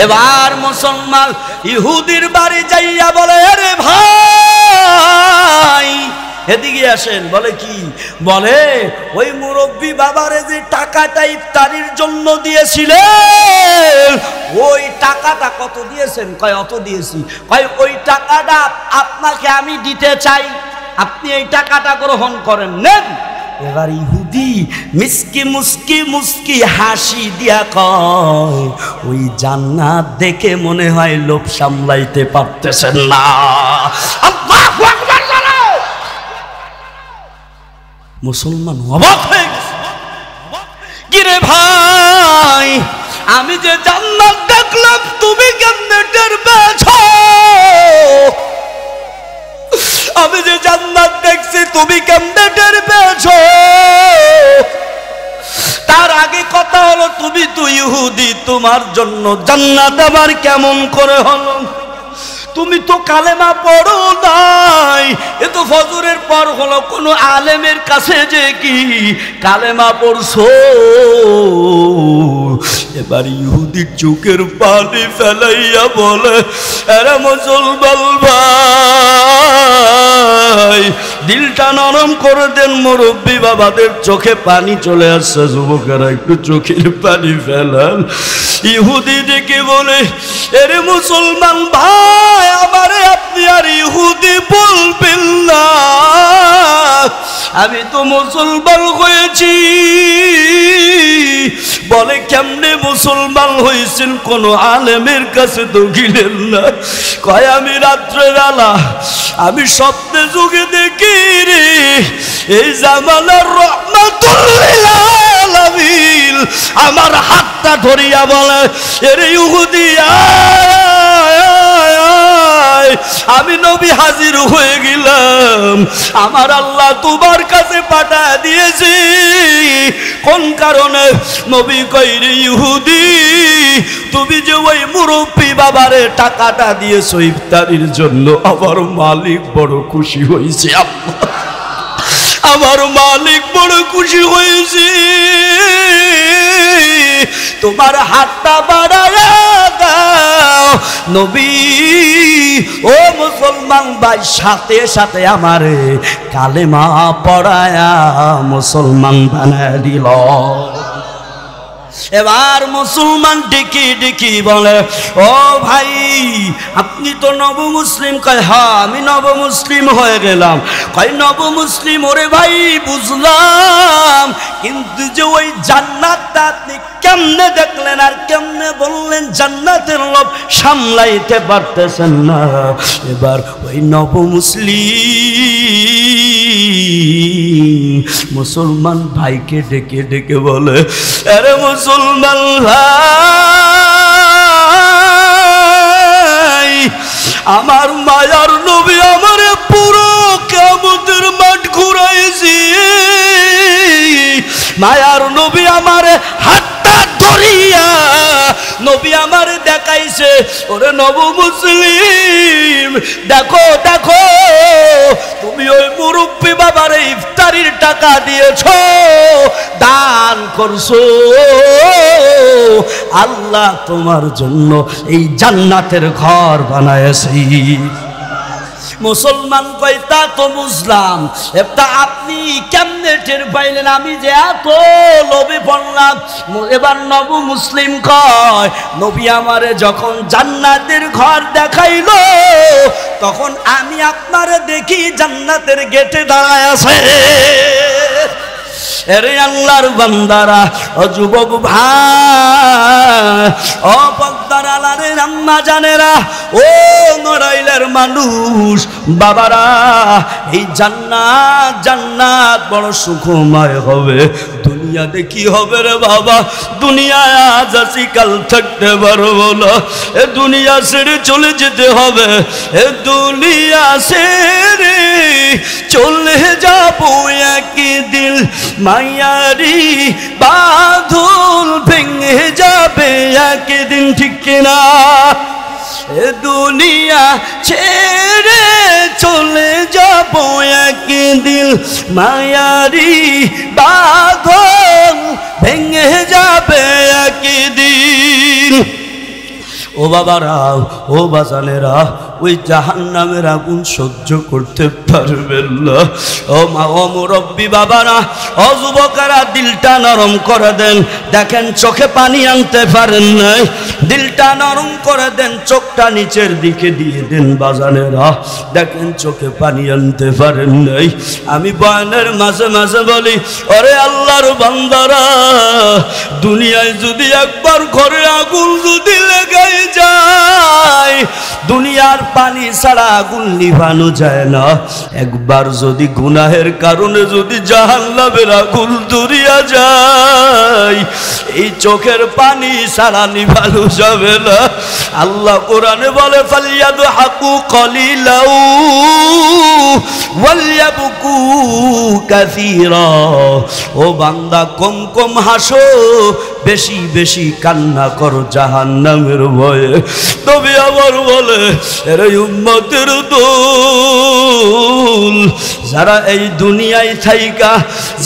এবার মুসলমান ইহুদির বাড়ি যাইয়া বলে, আরে ভাই এদিকে আসেন। বলে কি? বলে ওই মুরব্বী বাবারে যে টাকাটা ইফতারির জন্য দিয়েছিলেন, ওই টাকাটা কত দিয়েছেন? কয় অত দিয়েছি। কয় ওই টাকাটা আপনাকে আমি দিতে চাই, আপনি এই টাকাটা গ্রহণ করেন, নেন। এবার ইহুদি মিসকি মুস্কি মুস্কি হাসি দিয়া কয়, ওই জান্নাত দেখে মনে হয় লোভ সামলাইতে পারতেছেন না। আল্লাহু আকবার। মুসলমান অবাক হয়ে গেছে, কিরে ভাই আমি যে জান্নাত দেখলাম তুমি কেমনে টের পেয়েছো? আমি যে জান্নাত দেখছি তুমি কেমনে টের পেয়েছো? তার আগে কথা হলো তুমি তো ইহুদি, তোমার জন্য জান্নাত আবার কেমন করে হলো? তুমি তো কালেমা পড়ো নাই। এ তো ফজরের পর হলো, কোন আলেমের কাছে যে কি কালেমা পড়ছো? এবার ইহুদির চোখের পানি ফেলাইয়া বলে, আরে মুসলমান ভাই দিলটা নরম করে দেন, মুরব্বী বাবাদের চোখে পানি চলে আসছে, যুবকেরা একটু চোখের পানি ফেলান। ইহুদি ডেকে বলে, আরে মুসলমান ভাই আমারে আপনি আর ইহুদি বলবেন না, আমি তো মুসলমান হয়েছি। বলে কেমনে মুসলমান হয়েছেন? কোন আলেমের কাছে তো গেলেন না। কয় আমি রাত্রের আলা আমি স্বপ্নে যুগে দেখি রে এই জামানার রহমাতুল লিল আলামিন আমার হাতটা ধরিয়া বলে, এরে ইহুদি আমি নবী হাজির হয়ে গেলাম, আমার আল্লাহ তোমার কাছে পাঠায় দিয়েছি। কোন কারণে? নবী কইরে ইহুদি তুমি যে ওই মুরব্বী বাবারে টাকাটা দিয়েছো ইফতারির জন্য, আমার মালিক বড় খুশি হয়েছে, আমার মালিক বড় খুশি হয়েছে। তোমার হাতটা বাড়ায়া দাও। নবী ও মুসলমান ভাই সাথে সাথে আমারে কালেমা পড়ায়া মুসলমান বানায় দিল। এবার মুসলমান ডেকে ডেকে বলে, ও ভাই আপনি তো নব মুসলিম। কয় হ্যাঁ আমি নব মুসলিম হয়ে গেলাম। কয় নব মুসলিম? ওরে ভাই বুঝলাম, কিন্তু যে ওই জান্নাতটা আপনি কেমনে দেখলেন আর কেমনে বললেন জান্নাতের লোভ সামলাইতে পারতেছেন না। এবার ওই নব মুসলমান ভাইকে ডেকে ডেকে বলে, আরে মুসলমান ভাই, আমার মায়ার নবী আমারে পুরো কিয়ামতের মাঠ ঘুরাইছি, মায়ার নবী আমারে হাতটা ধরিয়া নবী আমারে দেখাইছে, ওরে নব মুসলিম দেখো দেখো, তুমি ওই মুরব্বী বাবারে ইফতারির টাকা দিয়েছো, দান করছো, আল্লাহ তোমার জন্য এই জান্নাতের ঘর বানাইছে। মুসলমান কয় তা তো বুঝলাম, এটা আপনি কেমনে টের পাইলেন আমি যে এত লোভে পড়লাম? এবার নব মুসলিম কয়, নবী আমারে যখন জান্নাতের ঘর দেখাইলো তখন আমি আপনারে দেখি জান্নাতের গেটে দাঁড়ায় আছে। এরে আল্লাহর বান্দারা, ও যুবক ভাই, ও পদ্মার আলারের আম্মা জানেরা, ও নড়াইলের মানুষ বাবারা, এই জান্নাত জান্নাত বড় সুখময় হবে। দুনিয়াতে কি হবে রে বাবা? দুনিয়ায় আজ আছি কাল থাকতে পারবো না, এ দুনিয়া ছেড়ে চলে যেতে হবে, এ দুনিয়া ছেড়ে চলে যাবো একদিন, মায়ারি বাঁধন ভেঙে যাবে একদিন, ঠিক কিনা? এ দুনিয়া ছেড়ে চলে যাব একদিন, মায়ারি বাঁধন ভেঙে যাবে একদিন। ও বাবারা, ও বাজানেরা, ওই জাহান্নামের আগুন সহ্য করতে পারবেন না। ও মা, ও মুরব্বী বাবারা, ও যুবকেরা, দিলটা নরম করে দেন। দেখেন চোখে পানি আনতে পারেন নাই, দিলটা নরম করে দেন, চোখটা নিচের দিকে দিয়ে দেন। বাজানেরা দেখেন চোখে পানি আনতে পারেন নাই। আমি বয়ানের মাঝে মাঝে বলি, ওরে আল্লাহর বান্দারা, দুনিয়ায় যদি একবার ঘরে আগুন যদি লেগে যায়, দুনিয়ার পানি ছাড়া আগুন নিভানো যায় না। একবার যদি গুনাহের কারণে যদি জাহান্নামের আগুন ধরিয়া যায়, এই চোখের পানি ছাড়া নিভানো যাবে না। আল্লাহ কোরআনে বলে, ফালিয়াদহাকু কলিলাউ ওয়ালিয়াবকু কাসীরা। ও বান্দা, কম কম হাসো, বেশি বেশি কান্না করো জাহান্নামের ভয়ে। তবে আবার বলে, এর উম্মতের দল যারা এই দুনিয়ায় থাইকা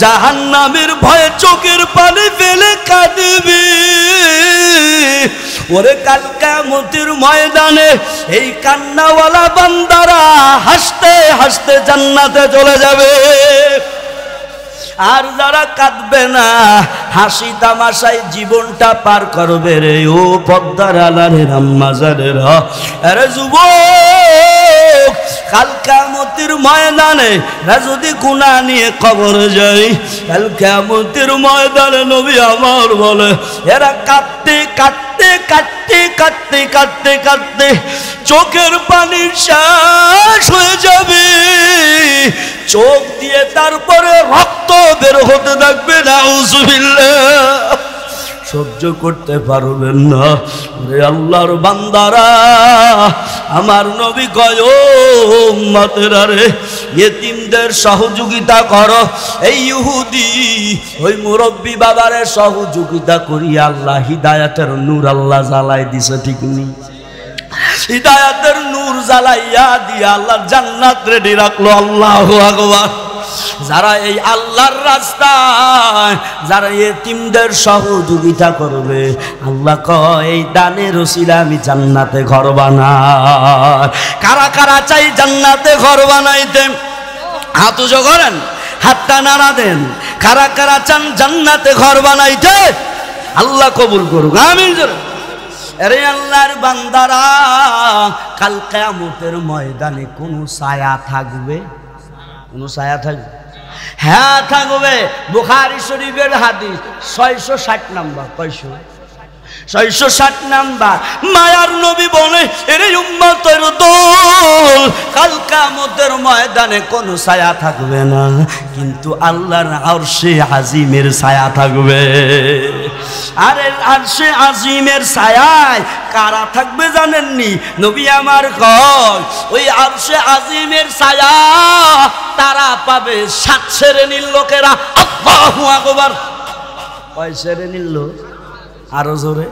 জাহান্নামের ভয়ে চোখের পানি ফেলে কাঁদবে, ওরে কাল কিয়ামতের ময়দানে এই কান্নাওয়ালা বান্দারা হাসতে হাসতে জান্নাতে চলে যাবে। আর যারা কাঁদবে না, হাসি তামাশায় জীবনটা পার করবে রে। ও পদ্মার আলারের আম্মা জানেরা, আরে যুবক, কাল কিয়ামতের ময়দানে যদি গুনাহ নিয়ে কবরে যায়, কাল কিয়ামতের ময়দানে নবী আমার বলে, এরা কাঁদতে কাঁদতে কাঁদতে কাঁদতে কাঁদতে কাঁদতে চোখের পানি শেষ হয়ে যাবে, চোখ দিয়ে তারপরে রক্ত বের হতে থাকবে। নাউজুবিল্লাহ, সহ্য করতে পারবেন না। রে আল্লাহর বান্দারা, আমার নবী কয়, ও উম্মতেরা রে, ইয়েতিমদের সহযোগিতা করো। এই ইহুদি ওই মুরব্বী বাবারে সহযোগিতা করি, আল্লাহ হিদায়াতের নূর আল্লাহ জ্বালাই দিছে, ঠিক নেই? হিদায়াতের নূর জ্বালাইয়া দিয়া আল্লাহ জান্নাত রেডি রাখলো। আল্লাহু আকবার। যারা এই আল্লাহর রাস্তায় যারা ইয়েতিমদের সহযোগিতা করবে, আল্লাহ কয় এই দানের ওসিলা আমি জান্নাতে ঘর বানাই। কারা কারা চাই জান্নাতে ঘর বানাইতে? হাত উঁচু করেন, হাতটা নাড়া দেন। কারা কারা চান জান্নাতে ঘর বানাইতে? আল্লাহ কবুল করুক, আমিন। আরে আল্লাহর বান্দারা, কাল কিয়ামতের ময়দানে কোনো ছায়া থাকবে? কোনো ছায়া থাকবে? হ্যাঁ থাকবে। বুখারী শরীফের হাদিস 660 নাম্বার। 660 নাম্বার। মায়ার নবী বলে, এরে উম্মতের দল, কাল কিয়ামতের ময়দানে কোনো ছায়া থাকবে না, কিন্তু আল্লাহর আরশে আজিমের ছায়া থাকবে। আরে আরশে আজিমের ছায়ায় কারা থাকবে জানেননি? নবী আমার কয়, ওই আরশে আজিমের ছায়া তারা পাবে 7 শ্রেণীর লোকেরা। আল্লাহু আকবার। কয় শ্রেণীর লোক? আরো জোরে।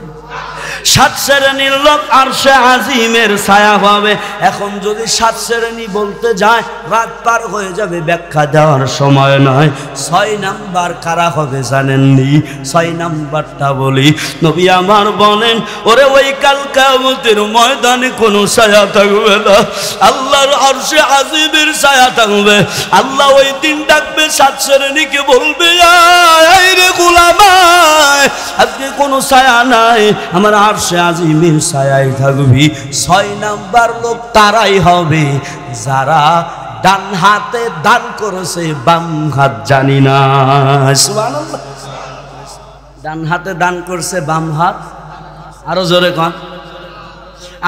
7 শ্রেণীর লোক আরশে আজিমের ছায়া পাবে। এখন যদি 7 শ্রেণী বলতে যায় রাত পার হয়ে যাবে, ব্যাখ্যা দেওয়ার সময় নয়। 6 নাম্বার কারা হবে জানেননি? 6 নাম্বারটা বলি। নবী আমার বলেন, ওরে ওই কাল কিয়ামতের ময়দানে কোনো ছায়া থাকবে না, আল্লাহর আরশে আজিমের ছায়া থাকবে। আল্লাহ ওই দিন ডাকবে 7 শ্রেণীকে, বলবে, আয় রে গোলাম, আজকে কোনো ছায়া নাই, আমার আরশে আজিমের ছায়ায় থাকবি। 6 নাম্বার লোক তারাই হবে যারা ডান হাতে দান করেছে, বাম হাত জানি না। সুবহানাল্লাহ। ডান হাতে দান করছে, বাম হাত আরো জোরে কন।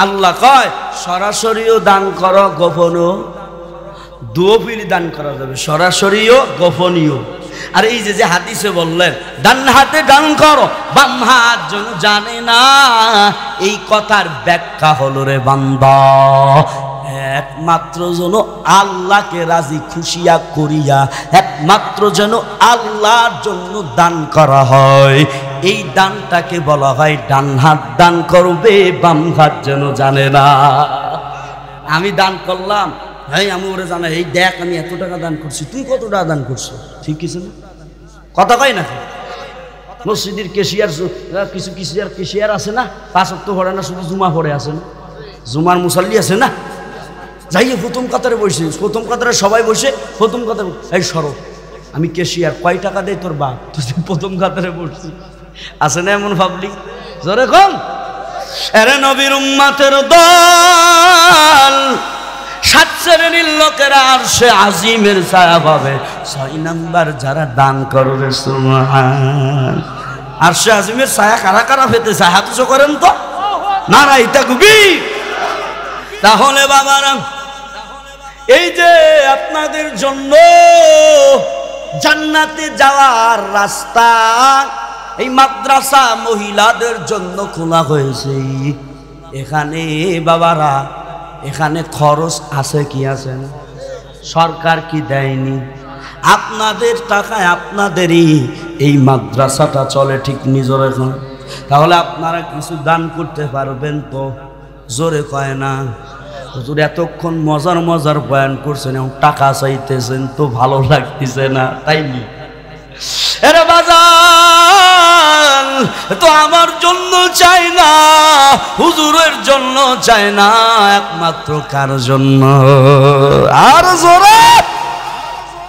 আল্লাহ কয় সরাসরিও দান করো, গোপনও, দুপিলি দান করা যাবে, সরাসরিও গোপনীয়। আর এই যে হাদিসে বললেন ডান হাতে দান করো, বাম হাত যেন জানে না, এই কথার ব্যাখ্যা হলো রে বান্দা, একমাত্র যেন আল্লাহকে রাজি খুশিয়া করিয়া, একমাত্র যেন আল্লাহর জন্য দান করা হয়, এই দানটাকে বলা হয় ডান হাত দান করবে, বাম হাত যেন জানে না। আমি দান করলাম, ভাই আমি ওরে জানা, এই দেখ আমি এত টাকা দান করছি, তুই কত টাকা দান করছো, ঠিক কিছু না? কথা কয় না? মসজিদের কেশিয়ার, কিছু কেশিয়ার আছে না, 5 ওয়াক্ত পড়ে না, শুধু জুমা পড়ে আছে না, জুমার মুসাল্লি আছে না, যাইয়ে প্রথম কাতারে বসে, প্রথম কাতারে সবাই বসে, প্রথম কাতারে, এই সরো আমি কেশিয়ার, কয় টাকা দেয় তোর বাপ, তুই প্রথম কাতারে বসছি, আছে না এমন পাবলিক? জোরে কম। আরে নবীর উম্মতের দল, 7 শ্রেণীর লোকেরা আরশে আজিমের ছায়া পাবে। 6 নাম্বার যারা দান করবে, সুবহান। আরশে আজিমের ছায়া কারা কারা পেতে চায় হাত উঁচু করেন তো, নারাই তাকবীর। তাহলে বাবারা, এই যে আপনাদের জন্য জান্নাতে যাওয়ার রাস্তা, এই মাদ্রাসা মহিলাদের জন্য খোলা হয়েছে। এখানে বাবারা, এখানে খরচ আছে কি আছে না? সরকার কি দেয়নি? আপনাদের টাকায় আপনাদেরই এই মাদ্রাসাটা চলে, ঠিক নিজের এখন। তাহলে আপনারা কিছু দান করতে পারবেন তো? জোরে কয় না। হুজুর এতক্ষণ মজার মজার বয়ান করছেন, এখন টাকা চাইতেছেন তো ভালো লাগতেছে না, তাই নি? এরে বাজান, তো আমার জন্য চাই না, হুজুরের জন্য চাই না, একমাত্র কার জন্য? আর জোরে